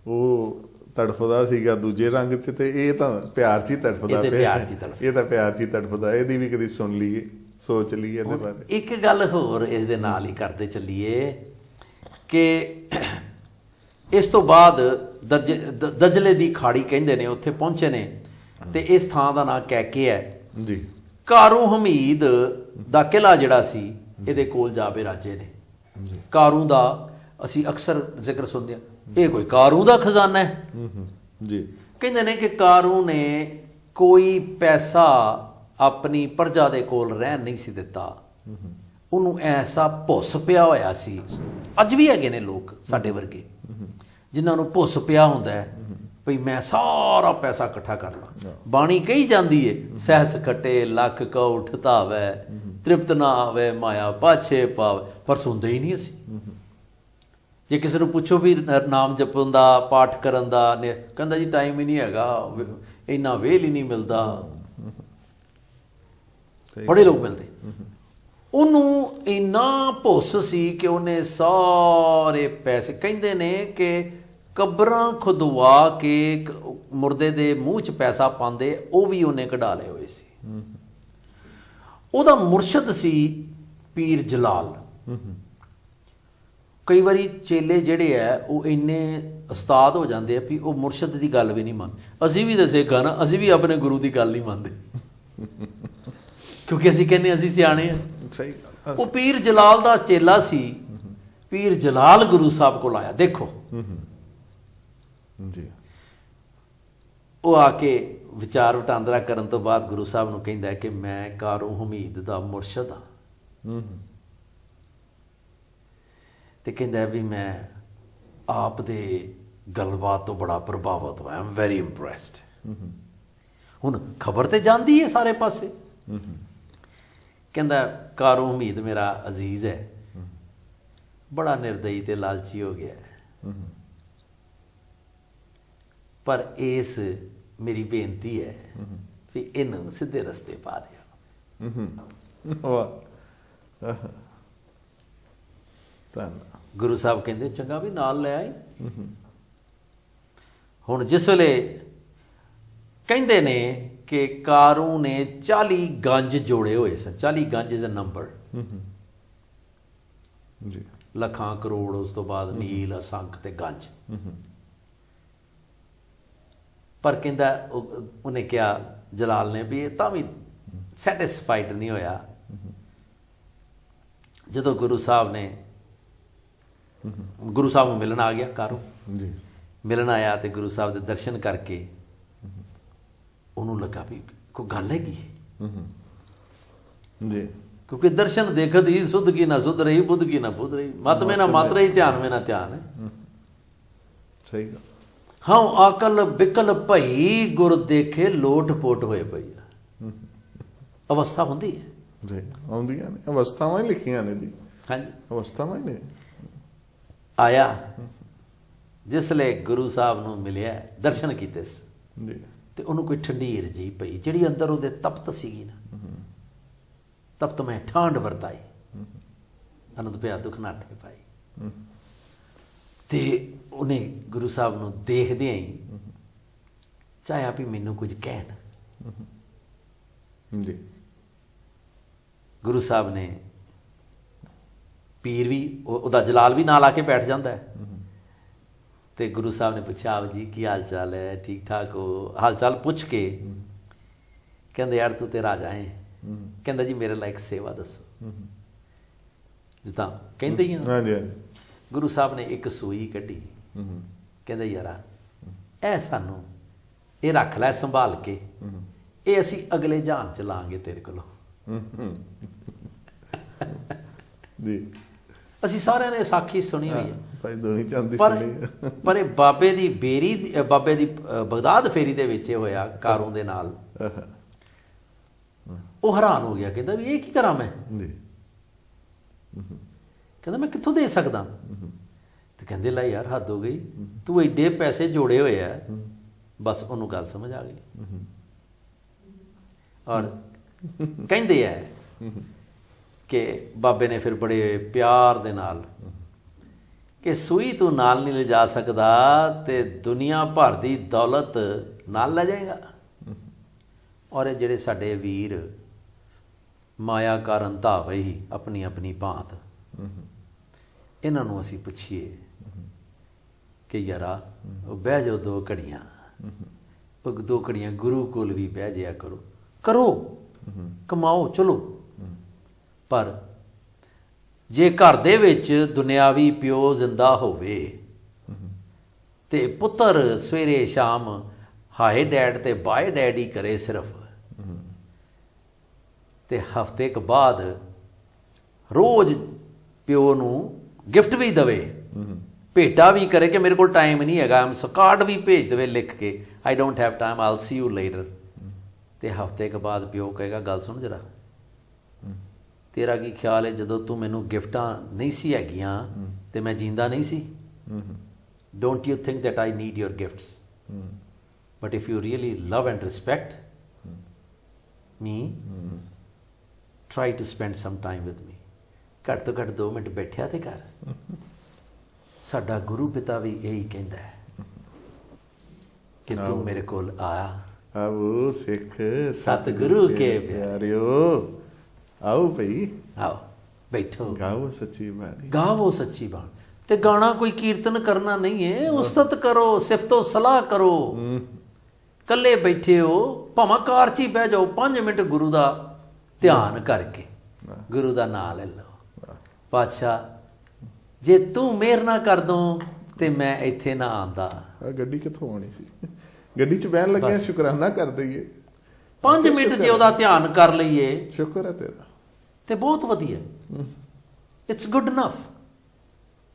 S2: ਉਹ ਤੜਫਦਾ ਸੀਗਾ ਦੂਜੇ ਰੰਗ 'ਚ, ਤੇ ਇਹ ਤਾਂ ਪਿਆਰ 'ਚ ਹੀ ਤੜਫਦਾ
S3: ਇਹ ਤਾਂ
S2: ਪਿਆ।
S3: ਪਿਆਰ 'ਚ ਹੀ ਤੜਫਦਾ।
S2: ਇਹ ਤਾਂ ਪਿਆਰ 'ਚ ਹੀ ਤੜਫਦਾ। ਇਹਦੀ ਵੀ ਕਦੀ ਸੁਣ ਲਈਏ, ਸੋਚ ਲਈਏ ਇਹਦੇ ਬਾਰੇ।
S3: ਇੱਕ ਗੱਲ ਹੋਰ ਇਸ ਦੇ ਨਾਲ ਹੀ ਕਰਦੇ ਚੱਲੀਏ ਕਿ ਇਸ ਤੋਂ ਬਾਅਦ ਦਜਲੇ ਦੀ ਖਾੜੀ ਕਹਿੰਦੇ ਨੇ, ਉੱਥੇ ਪਹੁੰਚੇ ਨੇ, ਤੇ ਇਸ ਥਾਂ ਦਾ ਨਾਂ ਕੈਕੇ ਹੈ
S2: ਜੀ।
S3: ਕਾਰੂ ਹਮੀਦ ਦਾ ਕਿਲ੍ਹਾ ਜਿਹੜਾ ਸੀ ਇਹਦੇ ਕੋਲ ਜਾ ਬਿਰਾਜੇ ਨੇ। ਕਾਰੂ ਦਾ ਅਸੀਂ ਅਕਸਰ ਜ਼ਿਕਰ ਸੁਣਦੇ ਹਾਂ, ਇਹ ਕੋਈ ਕਾਰੂ ਦਾ ਖਜ਼ਾਨਾ ਹੈ।
S2: ਜੀ।
S3: ਕਹਿੰਦੇ ਨੇ ਕਿ ਕਾਰੂ ਨੇ ਕੋਈ ਪੈਸਾ ਆਪਣੀ ਪ੍ਰਜਾ ਦੇ ਕੋਲ ਰਹਿਣ ਨਹੀਂ ਸੀ ਦਿੱਤਾ। ਉਹਨੂੰ ਐਸਾ ਭੁੱਸ ਪਿਆ ਹੋਇਆ ਸੀ। ਅੱਜ ਵੀ ਹੈਗੇ ਨੇ ਲੋਕ ਸਾਡੇ ਵਰਗੇ ਜਿਨ੍ਹਾਂ ਨੂੰ ਭੁੱਸ ਪਿਆ ਹੁੰਦਾ ਹੈ ਭਈ ਮੈਂ ਸਾਰਾ ਪੈਸਾ ਇਕੱਠਾ ਕਰ ਲਾਂ। ਬਾਣੀ ਕਹੀ ਜਾਂਦੀ ਏ, ਸਹਿਸ ਖਟੇ ਲੱਖ ਕਉ ਠਤਾਵੈ, ਤ੍ਰਿਪਤ ਨਾ ਆਵੇ ਮਾਇਆ ਪਾਛੇ ਪਾਵੇ, ਪਰ ਸੁਣਦੇ ਹੀ ਨਹੀਂ ਅਸੀਂ। ਜੇ ਕਿਸੇ ਨੂੰ ਪੁੱਛੋ ਵੀ ਨਾਮ ਜਪਣ ਦਾ, ਪਾਠ ਕਰਨ ਦਾ, ਕਹਿੰਦਾ ਜੀ ਟਾਈਮ ਹੀ ਨਹੀਂ ਹੈਗਾ, ਇੰਨਾ ਵੇਲ ਹੀ ਨਹੀਂ ਮਿਲਦਾ। ਬੜੇ ਲੋਕ ਮਿਲਦੇ। ਉਹਨੂੰ ਇੰਨਾ ਭੁੱਸ ਸੀ ਕਿ ਉਹਨੇ ਸਾਰੇ ਪੈਸੇ, ਕਹਿੰਦੇ ਨੇ ਕਿ ਕਬਰਾਂ ਖੁਦਵਾ ਕੇ ਮੁਰਦੇ ਦੇ ਮੂੰਹ 'ਚ ਪੈਸਾ ਪਾਉਂਦੇ, ਉਹ ਵੀ ਉਹਨੇ ਕਢਾ ਲਏ ਹੋਏ ਸੀ। ਉਹਦਾ ਮੁਰਸ਼ਦ ਸੀ ਪੀਰ ਜਲਾਲ। ਕਈ ਵਾਰੀ ਚੇਲੇ ਜਿਹੜੇ ਆ ਉਹ ਇੰਨੇ ਉਸਤਾਦ ਹੋ ਜਾਂਦੇ ਆ ਵੀ ਉਹ ਮੁਰਸ਼ਦ ਦੀ ਗੱਲ ਵੀ ਨਹੀਂ ਮੰਨਦੇ। ਅਸੀਂ ਵੀ ਦੱਸੇਗਾ ਨਾ, ਅਸੀਂ ਵੀ ਆਪਣੇ ਗੁਰੂ ਦੀ ਗੱਲ ਨਹੀਂ ਮੰਨਦੇ ਕਿਉਂਕਿ ਅਸੀਂ ਕਹਿੰਦੇ ਅਸੀਂ ਸਿਆਣੇ ਆ।
S2: ਸਹੀ।
S3: ਉਹ ਪੀਰ ਜਲਾਲ ਦਾ ਚੇਲਾ ਸੀ। ਪੀਰ ਜਲਾਲ ਗੁਰੂ ਸਾਹਿਬ ਕੋਲ ਆਇਆ। ਦੇਖੋ
S2: ਜੀ।
S3: ਉਹ ਆ ਕੇ ਵਿਚਾਰ ਵਟਾਂਦਰਾ ਕਰਨ ਤੋਂ ਬਾਅਦ ਗੁਰੂ ਸਾਹਿਬ ਨੂੰ ਕਹਿੰਦਾ ਕਿ ਮੈਂ ਕਾਰੂ ਹਮੀਦ ਦਾ ਮੁਰਸ਼ਦ ਹਾਂ। ਤੇ ਕਹਿੰਦਾ ਵੀ ਮੈਂ ਆਪ ਦੇ ਗੱਲਬਾਤ ਤੋਂ ਬੜਾ ਪ੍ਰਭਾਵਿਤ ਹੋਇਆ। ਆਮ ਵੈਰੀ ਇੰਪ੍ਰੈਸਡ। ਹੁਣ ਖਬਰ ਤੇ ਜਾਂਦੀ ਹੈ ਸਾਰੇ ਪਾਸੇ। ਕਹਿੰਦਾ ਕਾਰੂ ਹਮੀਦ ਮੇਰਾ ਅਜ਼ੀਜ਼ ਹੈ, ਬੜਾ ਨਿਰਦਈ ਤੇ ਲਾਲਚੀ ਹੋ ਗਿਆ ਹੈ, ਪਰ ਇਸ ਮੇਰੀ ਬੇਨਤੀ ਹੈ ਵੀ ਇਹਨੂੰ ਸਿੱਧੇ ਰਸਤੇ ਪਾ ਦਿਓ।
S2: ਵਾਹ। ਧੰਨ।
S3: ਗੁਰੂ ਸਾਹਿਬ ਕਹਿੰਦੇ ਚੰਗਾ ਵੀ ਨਾਲ ਲੈ ਆਈ। ਹੁਣ ਜਿਸ ਵੇਲੇ ਕਹਿੰਦੇ ਨੇ ਕਿ ਕਾਰੂ ਨੇ 40 ਗੰਜ ਜੋੜੇ ਹੋਏ ਸਨ। 40 ਗੰਜ ਇਜ਼ ਅ ਨੰਬਰ।
S2: ਜੀ।
S3: ਲੱਖਾਂ ਕਰੋੜ, ਉਸ ਤੋਂ ਬਾਅਦ ਨੀਲ, ਅਸੰਖ ਤੇ ਗੰਜ। ਪਰ ਕਹਿੰਦਾ ਉਹਨੇ ਕਿਹਾ ਜਲਾਲ ਨੇ ਵੀ ਇਹ ਤਾਂ ਵੀ ਸੈਟਿਸਫਾਈਡ ਨਹੀਂ ਹੋਇਆ। ਜਦੋਂ ਗੁਰੂ ਸਾਹਿਬ ਨੂੰ ਮਿਲਣ ਆ ਗਿਆ ਕਾਰੂ।
S2: ਜੀ।
S3: ਮਿਲਣ ਆਇਆ ਤੇ ਗੁਰੂ ਸਾਹਿਬ ਦੇ ਦਰਸ਼ਨ ਕਰਕੇ ਉਹਨੂੰ ਲੱਗਾ ਵੀ ਕੋਈ ਗੱਲ ਹੈਗੀ।
S2: ਜੀ।
S3: ਕਿਉਂਕਿ ਦਰਸ਼ਨ ਦੇਖਤ ਹੀ ਸੁਧ ਕੀ ਨਾ ਸੁਧ ਰਹੀ, ਬੁੱਧ ਕੀ ਨਾ ਬੁੱਧ ਰਹੀ, ਮਤ ਮੇ ਨਾ ਮਤ ਰਹੀ, ਧਿਆਨ ਮੇ ਨਾ ਧਿਆਨ ਹੈ।
S2: ਸਹੀ ਗੱਲ।
S3: ਹਾਂ ਆਕਲ ਬਿਕਲ ਭਈ ਗੁਰ ਦੇਖੇ ਲੋਟ ਪੋਟ ਹੋਏ ਪਈ। ਅਵਸਥਾ ਹੁੰਦੀ ਹੈ
S2: ਜੀ। ਆਉਂਦੀਆਂ ਨੇ ਅਵਸਥਾਵਾਂ ਹੀ ਲਿਖੀਆਂ ਨੇ ਜੀ।
S3: ਹਾਂਜੀ।
S2: ਅਵਸਥਾਵਾਂ ਹੀ ਨੇ।
S3: ਆਇਆ ਜਿਸਲੇ ਗੁਰੂ ਸਾਹਿਬ ਨੂੰ ਮਿਲਿਆ, ਦਰਸ਼ਨ ਕੀਤੇ
S2: ਜੀ।
S3: ਤੇ ਉਹਨੂੰ ਕੋਈ ਠੰਡੀਰ ਜਿਹੀ ਪਈ, ਜਿਹੜੀ ਅੰਦਰ ਉਹਦੇ ਤਪਤ ਸੀਗੀ ਨਾ। ਤਪਤ ਮੈਂ ਠਾਂਡ ਵਰਤਾਈ, ਅਨੰਦ ਪਿਆ ਦੁੱਖ ਨਾਠੇ ਪਾਈ। ਤੇ ਉਹਨੇ ਗੁਰੂ ਸਾਹਿਬ ਨੂੰ ਦੇਖਦਿਆਂ ਹੀ ਚਾਹਿਆ ਵੀ ਮੈਨੂੰ ਕੁਝ ਕਹਿਣ।
S2: ਜੀ।
S3: ਗੁਰੂ ਸਾਹਿਬ ਨੇ, ਪੀਰ ਵੀ ਉਹਦਾ ਜਲਾਲ ਵੀ ਨਾਲ ਆ ਕੇ ਬੈਠ ਜਾਂਦਾ ਹੈ। ਤੇ ਗੁਰੂ ਸਾਹਿਬ ਨੇ ਪੁੱਛਿਆ ਆਪ ਜੀ ਕੀ ਹਾਲ ਚਾਲ ਹੈ, ਠੀਕ ਠਾਕ ਹੋ? ਹਾਲ ਚਾਲ ਪੁੱਛ ਕੇ ਕਹਿੰਦੇ ਯਾਰ ਤੂੰ ਤੇ ਰਾਜਾ ਹੈ। ਕਹਿੰਦਾ ਜੀ ਮੇਰੇ ਲਈ ਇੱਕ ਸੇਵਾ ਦੱਸੋ। ਜਿੱਦਾਂ ਕਹਿੰਦੇ ਹੀ ਆ।
S2: ਹਾਂਜੀ।
S3: ਗੁਰੂ ਸਾਹਿਬ ਨੇ ਇੱਕ ਸੂਈ ਕੱਢੀ। ਕਹਿੰਦਾ ਯਾਰਾ ਇਹ ਸਾਨੂੰ ਇਹ ਰੱਖ ਲੈ ਸੰਭਾਲ ਕੇ, ਇਹ ਅਸੀਂ ਅਗਲੇ ਜਹਾਨ ਚ ਲਾਂਗੇ ਤੇਰੇ ਕੋਲੋਂ।
S2: ਜੀ।
S3: ਅਸੀਂ ਸਾਰਿਆਂ ਨੇ ਸਾਖੀ ਸੁਣੀ ਹੋਈ ਹੈ।
S2: ਭਾਈ ਦੁਨੀ ਚੰਦ ਦੀ
S3: ਪਰ
S2: ਸੁਣੀ।
S3: ਪਰ ਇਹ ਬਾਬੇ ਦੀ ਬਾਬੇ ਦੀ ਬਗਦਾਦ ਫੇਰੀ ਦੇ ਵਿੱਚ ਇਹ ਹੋਇਆ ਕਾਰੂ ਦੇ ਨਾਲ। ਉਹ ਹੈਰਾਨ ਹੋ ਗਿਆ। ਕਹਿੰਦਾ ਵੀ ਇਹ ਕੀ ਕਰਾਂ ਮੈਂ?
S2: ਜੀ।
S3: ਕਹਿੰਦਾ ਮੈਂ ਕਿੱਥੋਂ ਦੇ ਸਕਦਾ? ਤੇ ਕਹਿੰਦੇ ਲੈ ਯਾਰ ਹੱਦ ਹੋ ਗਈ, ਤੂੰ ਐਡੇ ਪੈਸੇ ਜੋੜੇ ਹੋਏ ਆ, ਬਸ ਉਹਨੂੰ ਗੱਲ ਸਮਝ ਆ ਗਈ। ਔਰ ਕਹਿੰਦੇ ਹੈ ਕਿ ਬਾਬੇ ਨੇ ਫਿਰ ਬੜੇ ਪਿਆਰ ਦੇ ਨਾਲ ਕਿ ਸੂਈ ਤੂੰ ਨਾਲ ਨਹੀਂ ਲਿਜਾ ਸਕਦਾ ਤੇ ਦੁਨੀਆ ਭਰ ਦੀ ਦੌਲਤ ਨਾਲ ਲੈ ਜਾਏਗਾ। ਔਰ ਇਹ ਜਿਹੜੇ ਸਾਡੇ ਵੀਰ ਮਾਇਆ ਕਾਰਨ ਧਾਵੇ ਹੀ ਆਪਣੀ ਆਪਣੀ ਭਾਂਤ, ਇਹਨਾਂ ਨੂੰ ਅਸੀਂ ਪੁੱਛੀਏ ਕਿ ਯਾਰਾ ਉਹ ਬਹਿ ਜਾਓ 2 ਘੜੀਆਂ, ਉਹ 2 ਘੜੀਆਂ ਗੁਰੂ ਕੋਲ ਵੀ ਬਹਿ ਜਾਇਆ ਕਰੋ, ਕਰੋ ਕਮਾਓ ਚਲੋ। ਪਰ ਜੇ ਘਰ ਦੇ ਵਿੱਚ ਦੁਨਿਆਵੀ ਪਿਓ ਜ਼ਿੰਦਾ ਹੋਵੇ ਤੇ ਪੁੱਤਰ ਸਵੇਰੇ ਸ਼ਾਮ ਹਾਏ ਡੈਡ ਤੇ ਬਾਏ ਡੈਡ ਹੀ ਕਰੇ ਸਿਰਫ, ਤੇ ਹਫ਼ਤੇ ਕੁ ਬਾਅਦ ਰੋਜ਼ ਪਿਓ ਨੂੰ ਗਿਫਟ ਵੀ ਦਵੇ, ਭੇਟਾ ਵੀ ਕਰੇ ਕਿ ਮੇਰੇ ਕੋਲ ਟਾਈਮ ਨਹੀਂ ਹੈਗਾ, ਕਾਰਡ ਵੀ ਭੇਜ ਦੇਵੇ ਲਿਖ ਕੇ, I don't have time, I'll see you later. ਤੇ ਹਫ਼ਤੇ ਕੁ ਬਾਅਦ ਪਿਓ ਕਹੇਗਾ ਗੱਲ ਸੁਣ ਜਰਾ, ਤੇਰਾ ਕੀ ਖਿਆਲ ਹੈ ਜਦੋਂ ਤੂੰ ਮੈਨੂੰ ਗਿਫਟਾਂ ਨਹੀਂ ਸੀ ਹੈਗੀਆਂ ਤੇ ਮੈਂ ਜਿੰਦਾ ਨਹੀਂ ਸੀ? Don't you think that I need your gifts, but if you really love and respect me, try to spend some time with me, ਘੱਟ ਤੋਂ ਘੱਟ 2 ਮਿੰਟ ਬੈਠਿਆ ਤੇ ਕਰ। ਸਾਡਾ ਗੁਰੂ ਪਿਤਾ ਵੀ ਇਹੀ ਕਹਿੰਦਾ ਹੈ ਕਿ ਤੂੰ ਮੇਰੇ ਕੋਲ ਆਇਆ।
S2: ਆਓ ਸਿੱਖ
S3: ਸਤਿਗੁਰੂ ਕੇ
S2: ਪਿਆਰਿਓ, ਆਓ ਭਈ,
S3: ਆਓ ਬੈਠੋ,
S2: ਗਾਓ ਸੱਚੀ ਬਾਣੀ,
S3: ਗਾਵੋ ਸੱਚੀ ਬਾਣੀ। ਤੇ ਗਾਣਾ ਕੋਈ ਕੀਰਤਨ ਕਰਨਾ ਨਹੀਂ ਹੈ, ਉਸਤਤ ਕਰੋ, ਸਿਫਤੋ ਸਲਾਹ ਕਰੋ। ਕੱਲੇ ਬੈਠੇ ਹੋ ਭਾਵੇਂ ਕਾਰ 'ਚ ਹੀ ਬਹਿ ਜਾਓ, 5 ਮਿੰਟ ਗੁਰੂ ਦਾ ਧਿਆਨ ਕਰਕੇ ਗੁਰੂ ਦਾ ਨਾਮ ਲੈ ਲਓ। ਪਾਤਸ਼ਾਹ ਜੇ ਤੂੰ ਮਿਹਰ ਨਾ ਕਰ ਦੋ ਤੇ ਮੈਂ ਇੱਥੇ ਨਾ ਆਂਦਾ।
S2: ਗੱਡੀ ਕਿੱਥੋਂ ਆਉਣੀ ਸੀ, ਗੱਡੀ 'ਚ ਬਹਿਣ ਲੱਗਿਆ ਸ਼ੁਕਰਾਨਾ ਕਰ ਦਈਏ,
S3: 5 ਮਿੰਟ ਜੇ ਉਹਦਾ ਧਿਆਨ ਕਰ ਲਈਏ,
S2: ਸ਼ੁਕਰ ਹੈ ਤੇਰਾ,
S3: ਤੇ ਬਹੁਤ ਵਧੀਆ, ਇਟਸ ਗੁੱਡ ਇਨਫ।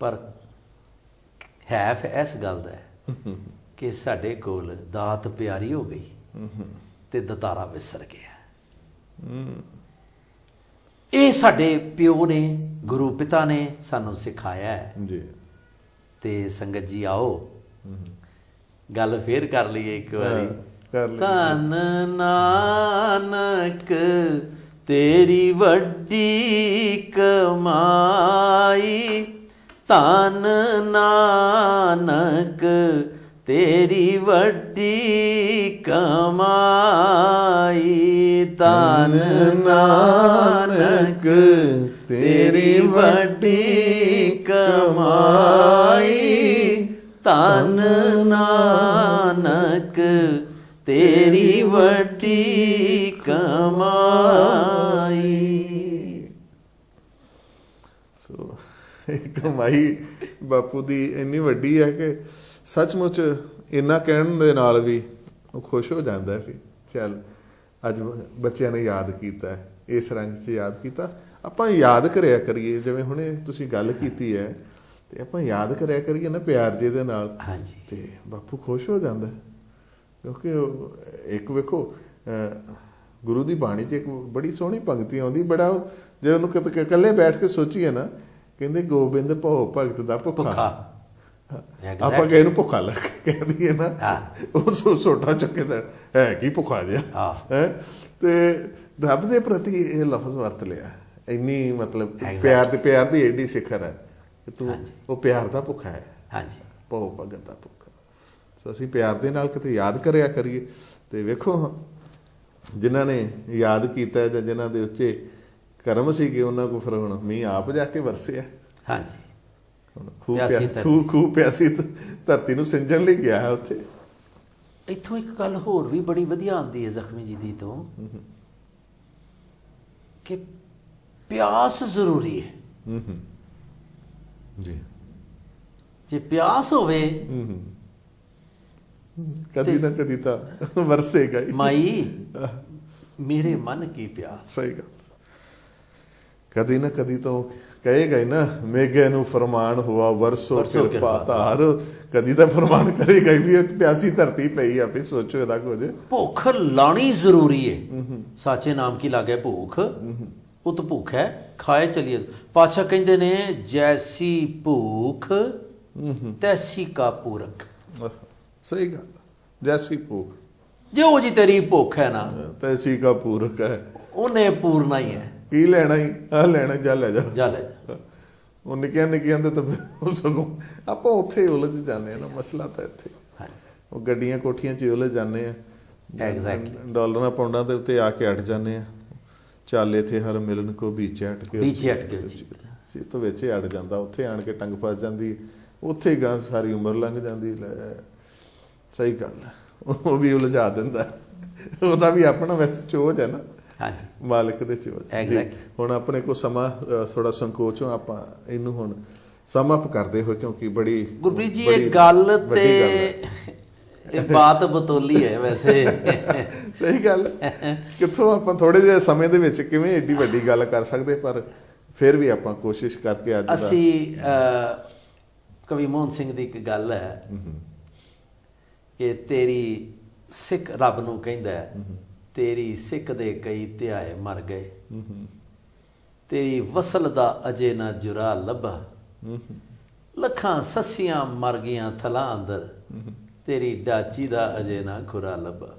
S3: ਪਰ ਹੈਫ ਇਸ ਗੱਲ ਦਾ ਹੈ ਕਿ ਸਾਡੇ ਕੋਲ ਦਾਤ ਪਿਆਰੀ ਹੋ ਗਈ ਤੇ ਦਤਾਰਾ ਵਿਸਰ ਗਿਆ। ਇਹ ਸਾਡੇ ਪਿਓ ਨੇ, ਗੁਰੂ ਪਿਤਾ ਨੇ ਸਾਨੂੰ ਸਿਖਾਇਆ ਹੈ
S2: ਜੀ।
S3: ਤੇ ਸੰਗਤ ਜੀ ਆਓ ਗੱਲ ਫੇਰ ਕਰ ਲਈਏ ਇੱਕ ਵਾਰੀ।
S2: ਕਰ ਲਈ।
S3: ਧੰਨ ਨਾਨਕ ਤੇਰੀ ਵੱਡੀ ਕਮਾਈ, ਧੰਨ ਨਾਨਕ ਤੇਰੀ ਵੱਡੀ ਕਮਾਈ, ਧੰਨ ਨਾਨਕ ਤੇਰੀ ਵੱਡੀ ਕਮਾਈ, ਧੰਨ ਨਾਨਕ ਤੇਰੀ ਵੱਡੀ ਕਮਾਈ।
S2: ਸੋ ਇਹ ਕਮਾਈ ਬਾਪੂ ਦੀ ਇੰਨੀ ਵੱਡੀ ਹੈ ਕਿ ਸੱਚਮੁੱਚ ਇੰਨਾ ਕਹਿਣ ਦੇ ਨਾਲ ਵੀ ਉਹ ਖੁਸ਼ ਹੋ ਜਾਂਦਾ ਫਿਰ। ਚੱਲ ਅੱਜ ਬੱਚਿਆਂ ਨੇ ਯਾਦ ਕੀਤਾ, ਇਸ ਰੰਗ 'ਚ ਯਾਦ ਕੀਤਾ, ਆਪਾਂ ਯਾਦ ਕਰਿਆ ਕਰੀਏ। ਜਿਵੇਂ ਹੁਣੇ ਤੁਸੀਂ ਗੱਲ ਕੀਤੀ ਹੈ ਤੇ ਆਪਾਂ ਯਾਦ ਕਰਿਆ ਕਰੀਏ ਨਾ ਪਿਆਰ ਜੇ ਦੇ ਨਾਲ,
S3: ਹਾਂਜੀ,
S2: ਤੇ ਬਾਪੂ ਖੁਸ਼ ਹੋ ਜਾਂਦਾ। ਕਿਉਂਕਿ ਇੱਕ ਵੇਖੋ ਗੁਰੂ ਦੀ ਬਾਣੀ 'ਚ ਇੱਕ ਬੜੀ ਸੋਹਣੀ ਪੰਕਤੀ ਆਉਂਦੀ, ਬੜਾ ਜੇ ਉਹਨੂੰ ਕਿਤੇ ਇਕੱਲੇ ਬੈਠ ਕੇ ਸੋਚੀਏ ਨਾ, ਕਹਿੰਦੇ ਗੋਬਿੰਦ ਭਉ ਭਗਤ ਦਾ ਭੁੱਖਾ। ਆਪਾਂ ਕਿਸੇ ਨੂੰ ਭੁੱਖਾ ਲੱਗ ਕੇ ਕਹਿ ਦਈਏ ਨਾ, ਉਹ ਸੋਟਾ ਚੁੱਕੇ ਤਾਂ ਹੈ ਕੀ ਭੁੱਖਾ ਜਿਹਾ ਹੈ। ਤੇ ਰੱਬ ਦੇ ਪ੍ਰਤੀ ਇਹ ਲਫ਼ਜ਼ ਵਰਤ ਲਿਆ, ਇੰਨੀ ਮਤਲਬ ਪਿਆਰ ਦੀ ਏਡੀ ਸਿਖਰ ਹੈ ਕਿ ਤੂੰ ਉਹ ਪਿਆਰ ਦਾ ਭੁੱਖਾ ਹੈ।
S3: ਹਾਂਜੀ,
S2: ਭਉ ਭਗਤ ਦਾ ਭੁੱਖਾ। ਸੋ ਅਸੀਂ ਪਿਆਰ ਦੇ ਨਾਲ ਕਿਤੇ ਯਾਦ ਕਰਿਆ ਕਰੀਏ। ਤੇ ਵੇਖੋ ਜਿਨ੍ਹਾਂ ਨੇ ਯਾਦ ਕੀਤਾ ਜਾਂ ਜਿਨ੍ਹਾਂ ਦੇ ਉੱਚੇ ਕਰਮ ਸੀਗੇ, ਉਹਨਾਂ ਕੋਲ ਫਿਰ ਹੁਣ ਮੀਂਹ ਆਪ ਜਾ ਕੇ ਵਰਸਿਆ।
S3: ਹਾਂਜੀ,
S2: ਖੂਹ ਪਿਆਸੀ ਧਰਤੀ ਨੂੰ ਸਿੰਜਣ ਲਈ ਗਿਆ ਹੈ ਉੱਥੇ।
S3: ਇੱਥੋਂ ਇੱਕ ਗੱਲ ਹੋਰ ਵੀ ਬੜੀ ਵਧੀਆ ਆਉਂਦੀ ਹੈ ਜ਼ਖਮੀ ਜੀ ਦੀ ਤੋਂ, ਕਿ ਪਿਆਸ ਜ਼ਰੂਰੀ ਹੈ
S2: ਜੀ।
S3: ਜੇ ਪਿਆਸ ਹੋਵੇ
S2: ਕਦੀ ਨਾ ਕਦੀ ਤਾਂ ਵਰਸੇਗਾ ਹੀ।
S3: ਮਾਈ ਮੇਰੇ ਮਨ ਕੀ ਪਿਆਸ।
S2: ਸਹੀ ਗੱਲ, ਕਦੀ ਨਾ ਕਦੀ ਤਾਂ ਕਹੇਗਾ ਹੀ ਨਾ, ਮੇਘੇ ਨੂੰ ਫਰਮਾਨ ਹੁਆ ਵਰਸੋ ਕਿਰਪਾ ਧਾਰ। ਕਦੀ ਤਾਂ ਫਰਮਾਨ ਕਰੇਗਾ ਹੀ ਵੀ ਪਿਆਸੀ ਧਰਤੀ ਪਈ ਆ, ਫਿਰ ਸੋਚੋ ਇਹਦਾ ਕੁਝ।
S3: ਭੁੱਖ ਲਾਣੀ ਜ਼ਰੂਰੀ ਹੈ। ਸਾਚੇ ਨਾਮ ਕੀ ਲਾਗੇ ਭੁੱਖ, ਉਤ ਭੁੱਖ ਹੈ ਖਾਏ ਚਲੀਏ। ਪਾਤਸ਼ਾਹ ਕਹਿੰਦੇ ਨੇ ਜੈਸੀ ਭੁੱਖ ਤੈਸੀ ਕਾ ਪੂਰਕ।
S2: ਸਹੀ ਗੱਲ, जैसी भूख
S3: जो जी तेरी भुख है ना
S2: तैसी का पूरक है।
S3: उन्हें पूरना ही है।
S2: की लेना ही आ लेना जा ले जा।
S3: जा ले जा।
S2: ਉਹ ਨਿੱਕੀਆਂ ਨਿੱਕੀਆਂ ਤੇ ਤਾਂ ਸਗੋਂ ਆਪਾਂ ਉੱਥੇ ਹੀ ਉਲਝ ਜਾਂਦੇ ਆ ਨਾ। ਮਸਲਾ ਤਾਂ ਇੱਥੇ ਉਹ ਗੱਡੀਆਂ ਕੋਠੀਆਂ 'ਚ ਹੀ ਉਲਝ ਜਾਂਦੇ ਆ।
S3: ਐਗਜ਼ੈਕਟਲੀ।
S2: ਡਾਲਰਾਂ ਪਾਉਂਡਾਂ ਦੇ ਉੱਤੇ ਆ ਕੇ ਅੜ ਜਾਂਦੇ ਆ। ਚੱਲ ਇੱਥੇ ਹਰ ਮਿਲਣ ਕੋ ਵਿੱਚ ਅਟ ਕੇ
S3: ਪਿੱਛੇ ਹਟ ਕੇ
S2: ਸੀ ਤੋਂ ਵਿੱਚ ਹੀ ਅੜ ਜਾਂਦਾ। ਉੱਥੇ ਆਣ ਕੇ ਟੰਗ ਫਸ ਜਾਂਦੀ। ਉੱਥੇ ਗਾਂ ਸਾਰੀ ਉਮਰ ਲੰਘ ਜਾਂਦੀ। ਲੈ ਸਹੀ ਗੱਲ ਹੈ। ਉਹ ਵੀ ਉਲਝਾ ਦਿੰਦਾ। ਉਹਦਾ ਵੀ ਆਪਣਾ ਵੈਸੇ ਚੋਜ ਹੈ ਨਾ।
S3: ਹਾਂਜੀ
S2: ਮਾਲਕ ਦੇ ਚੋਜ। ਹੁਣ ਆਪਣੇ ਕੋ ਸਮਾਂ ਥੋੜਾ ਸੰਕੋਚ ਹੋ। ਆਪਾਂ ਇਹਨੂੰ ਹੁਣ ਸਮ ਅਪ ਕਰਦੇ ਹੋਏ ਕਿਉਂਕਿ ਬੜੀ
S3: ਗੁਰਪ੍ਰੀਤ ਜੀ ਇਹ ਗੱਲ ਤੇ ਇਹ ਬਾਤ ਬਤੌਲੀ ਹੈ ਵੈਸੇ।
S2: ਸਹੀ ਗੱਲ। ਕਿੱਥੋਂ ਆਪਾਂ ਥੋੜੇ ਜਿਹੇ ਸਮੇਂ ਦੇ ਵਿੱਚ ਕਿਵੇਂ ਏਡੀ ਵੱਡੀ ਗੱਲ ਕਰ ਸਕਦੇ, ਪਰ ਫਿਰ ਵੀ ਆਪਾਂ ਕੋਸ਼ਿਸ਼ ਕਰਕੇ ਅੱਜ
S3: ਅਸੀਂ ਕਵੀ ਮੋਹਨ ਸਿੰਘ ਦੀ ਇੱਕ ਗੱਲ ਹੈ ਕਿ ਤੇਰੀ ਸਿੱਖ ਰੱਬ ਨੂੰ ਕਹਿੰਦਾ ਤੇਰੀ ਸਿੱਖ ਦੇ ਕਈ ਧਿਆਏ ਮਰ ਗਏ, ਤੇਰੀ ਵਸਲ ਦਾ ਅਜੇ ਨਾ ਜੁਰਾ ਲੱਭਾ, ਲੱਖਾਂ ਸੱਸੀਆਂ ਮਰ ਗਈਆਂ ਥਲਾਂ ਅੰਦਰ, ਤੇਰੀ ਡਾਚੀ ਦਾ ਅਜੇ ਨਾ ਖੁਰਾ ਲੱਭਾ।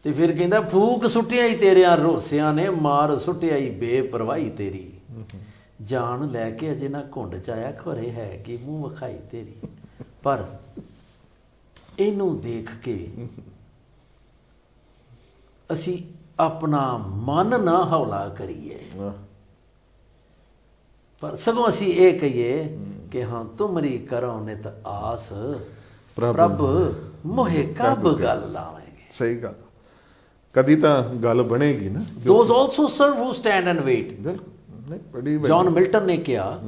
S3: ਤੇ ਫਿਰ ਕਹਿੰਦਾ ਫੂਕ ਸੁੱਟਿਆ ਹੀ ਤੇਰਿਆਂ ਰੋਸਿਆਂ ਨੇ, ਮਾਰ ਸੁੱਟਿਆ ਹੀ ਬੇਪਰਵਾਹੀ ਤੇਰੀ, ਜਾਨ ਲੈ ਕੇ ਅਜੇ ਨਾ ਘੁੰਡ ਚ ਆਇਆ, ਖੋਰੇ ਹੈ ਕਿ ਮੂੰਹ ਵਿਖਾਈ ਤੇਰੀ। ਪਰ ਇਹਨੂੰ ਦੇਖ ਕੇ ਅਸੀਂ ਆਪਣਾ ਮਨ ਨਾ ਹੌਲਾ ਕਰੀਏ, ਪਰ ਸਗੋਂ ਅਸੀਂ ਇਹ ਕਹੀਏ ਕਿ ਹਾਂ ਤੁਮਰੀ ਕਰੋ ਨਿਤ ਆਸ, ਪ੍ਰਭ ਮੋਹੇ ਕਬ ਗੱਲ ਲਾਵੇਂਗੇ।
S2: ਸਹੀ ਗੱਲ। ਕਦੀ ਤਾਂ ਗੱਲ ਬਣੇਗੀ ਨਾ।
S3: Those also serve who stand and wait.
S2: ਬਿਲਕੁਲ। ਬੜੀ
S3: ਜੌਨ ਮਿਲਟਨ ਨੇ ਕਿਹਾ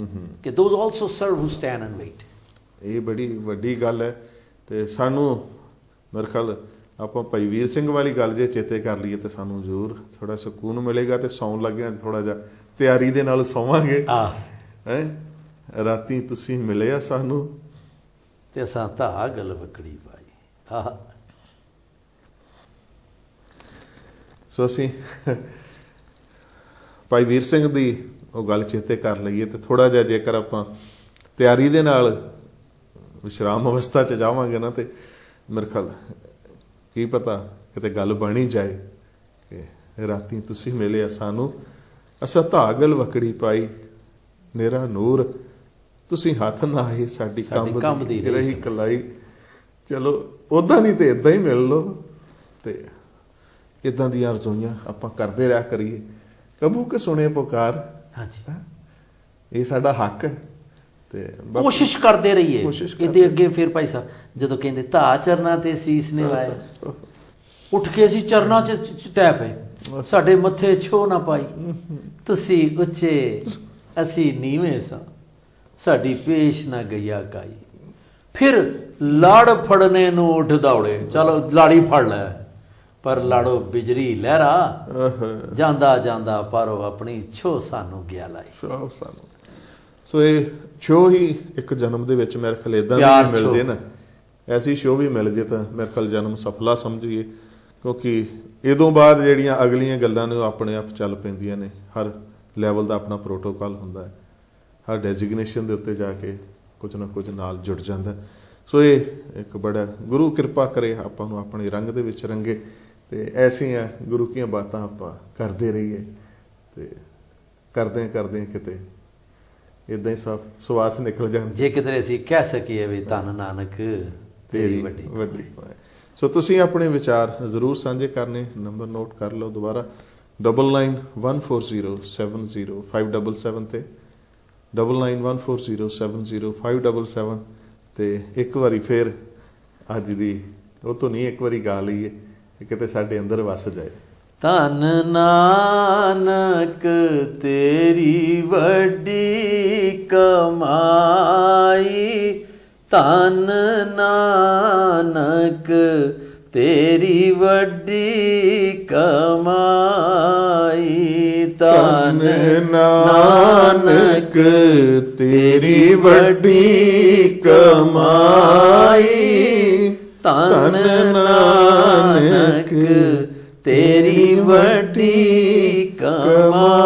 S3: ਕਿ those also serve who stand and wait.
S2: ਇਹ ਬੜੀ ਵੱਡੀ ਗੱਲ ਹੈ। ਤੇ ਸਾਨੂੰ ਮੇਰੇ ਖਿਆਲ ਆਪਾਂ ਭਾਈ ਵੀਰ ਸਿੰਘ ਵਾਲੀ ਗੱਲ ਜੇ ਚੇਤੇ ਕਰ ਲਈਏ ਤਾਂ ਸਾਨੂੰ ਜ਼ਰੂਰ ਥੋੜਾ ਸਕੂਨ ਮਿਲੇਗਾ ਤੇ ਸੌਣ ਲੱਗਿਆ ਥੋੜਾ ਜਿਹਾ ਤਿਆਰੀ ਦੇ ਨਾਲ ਸੌਵਾਂਗੇ। ਹੈ ਰਾਤੀ ਤੁਸੀਂ ਮਿਲਿਆ ਸਾਨੂੰ
S3: ਤੇ ਅਸਾਂ ਤਾਂ ਗੱਲ ਵਕੜੀ ਪਾਈ।
S2: ਸੋ ਅਸੀਂ ਭਾਈ ਵੀਰ ਸਿੰਘ ਦੀ ਉਹ ਗੱਲ ਚੇਤੇ ਕਰ ਲਈਏ ਤੇ ਥੋੜਾ ਜਿਹਾ ਜੇਕਰ ਆਪਾਂ ਤਿਆਰੀ ਦੇ ਨਾਲ ਵਿਸ਼ਰਾਮ ਅਵਸਥਾ 'ਚ ਜਾਵਾਂਗੇ ਨਾ ਤੇ ਮੇਰੇ ਖਿਆਲ ਕੀ ਪਤਾ ਕਿਤੇ ਗੱਲ ਬਣੀ ਜਾਏ ਕਿ ਰਾਤੀ ਤੁਸੀਂ ਮਿਲਿਆ ਸਾਨੂੰ, ਅਸਾਂ ਧਾਗਲ ਵਕੜੀ ਪਾਈ, ਮੇਰਾ ਨੂਰ ਤੁਸੀਂ ਹੱਥ ਨਾ ਆਏ, ਸਾਡੀ ਕੰਬ ਦੀ ਰਹੀ ਕਲਾਈ। ਚਲੋ ਉੱਦਾਂ ਨਹੀਂ ਤੇ ਇੱਦਾਂ ਹੀ ਮਿਲ ਲਓ। ਤੇ ਇੱਦਾਂ ਦੀਆਂ ਰਜੋਈਆਂ ਆਪਾਂ ਕਰਦੇ ਰਿਹਾ ਕਰੀਏ। ਕਬੂ ਕੇ ਸੁਣੇ ਪੁਕਾਰ। ਹਾਂਜੀ ਇਹ ਸਾਡਾ ਹੱਕ ਹੈ ਤੇ
S3: ਕੋਸ਼ਿਸ਼ ਕਰਦੇ ਰਹੀਏ। ਇਹਦੇ ਅੱਗੇ ਫਿਰ ਭਾਈ ਸਾਹਿਬ ਜਦੋਂ ਕਹਿੰਦੇ ਧਾ ਚਰਨਾਂ ਤੇ ਸੀਸ ਨੇ ਲਾਇਆ, ਉੱਠ ਕੇ ਅਸੀਂ ਚਰਨਾਂ 'ਚ ਤੈ ਪਏ, ਸਾਡੇ ਮੱਥੇ ਛੋ ਨਾ ਪਾਈ, ਤੁਸੀਂ ਉੱਚੇ ਅਸੀਂ ਨੀਵੇਂ ਸਾਂ, ਸਾਡੀ ਪੇਸ਼ ਨਾ ਗਈਆ ਕਾਈ। ਫਿਰ ਲੜ ਫੜਨੇ ਨੂੰ ਉੱਠ ਦੌੜੇ, ਚਲੋ ਲਾੜੀ ਫੜ ਲੈ, ਪਰ ਲਾੜੋ ਬਿਜਰੀ ਲਹਿਰਾ, ਜਾਂਦਾ ਜਾਂਦਾ ਪਰ ਉਹ ਆਪਣੀ ਛੋ ਸਾਨੂੰ ਗਿਆ ਲਾਈ।
S2: ਸੋ ਇਹ ਸ਼ੋਅ ਹੀ ਇੱਕ ਜਨਮ ਦੇ ਵਿੱਚ ਮੇਰੇ ਖਿਆਲ ਏਦਾਂ ਦੀ ਮਿਲ ਜੇ ਨਾ, ਐਸੀ ਸ਼ੋਅ ਵੀ ਮਿਲ ਜੇ ਤਾਂ ਮੇਰੇ ਖਿਆਲ ਜਨਮ ਸਫਲਾ ਸਮਝੀਏ। ਕਿਉਂਕਿ ਇਹਦੋਂ ਬਾਅਦ ਜਿਹੜੀਆਂ ਅਗਲੀਆਂ ਗੱਲਾਂ ਨੇ ਉਹ ਆਪਣੇ ਆਪ ਚੱਲ ਪੈਂਦੀਆਂ ਨੇ। ਹਰ ਲੈਵਲ ਦਾ ਆਪਣਾ ਪ੍ਰੋਟੋਕਾਲ ਹੁੰਦਾ ਹੈ, ਹਰ ਡੈਜ਼ਿਗਨੇਸ਼ਨ ਦੇ ਉੱਤੇ ਜਾ ਕੇ ਕੁਝ ਨਾ ਕੁਝ ਨਾਲ ਜੁੜ ਜਾਂਦਾ। ਸੋ ਇਹ ਇੱਕ ਬੜਾ ਗੁਰੂ ਕਿਰਪਾ ਕਰੇ ਆਪਾਂ ਨੂੰ ਆਪਣੇ ਰੰਗ ਦੇ ਵਿੱਚ ਰੰਗੇ ਤੇ ਐਸੀਆਂ ਗੁਰੂ ਕੀਆਂ ਬਾਤਾਂ ਆਪਾਂ ਕਰਦੇ ਰਹੀਏ ਤੇ ਕਰਦੇ ਕਿਤੇ ਇਦਾਂ ਹੀ ਸਭ ਸਵਾਸ ਨਿਕਲ ਜਾਣ।
S3: ਜੇ ਕਿਤੇ ਅਸੀਂ ਕਹਿ ਸਕੀਏ ਵੀ ਧੰਨ ਨਾਨਕ ਤੇਰੀ ਵੱਡੀ।
S2: ਸੋ ਤੁਸੀਂ ਆਪਣੇ ਵਿਚਾਰ ਜ਼ਰੂਰ ਸਾਂਝੇ ਕਰਨੇ। ਨੰਬਰ ਨੋਟ ਕਰ ਲਓ ਦੁਬਾਰਾ 9914070577 ਤੇ 9914070577 ਤੇ ਇੱਕ ਵਾਰੀ ਫੇਰ ਅੱਜ ਦੀ ਉਹ ਤੋਂ ਨਹੀਂ ਇੱਕ ਵਾਰੀ ਗਾ ਲਈਏ ਕਿਤੇ ਸਾਡੇ ਅੰਦਰ ਵਸ ਜਾਏ।
S3: ਧੰਨ ਨਾਨਕ ਤੇਰੀ ਵੱਡੀ ਕਮਾਈ, ਧੰਨ ਨਾਨਕ ਤੇਰੀ ਵੱਡੀ ਕਮਾਈ, ਧੰਨ
S2: ਨਾਨਕ ਤੇਰੀ ਵੱਡੀ ਕਮਾਈ, ਧੰਨ ਨਾਨਕ ਤੇਰੀ ਵੱਡੀ ਕਮਾਈ।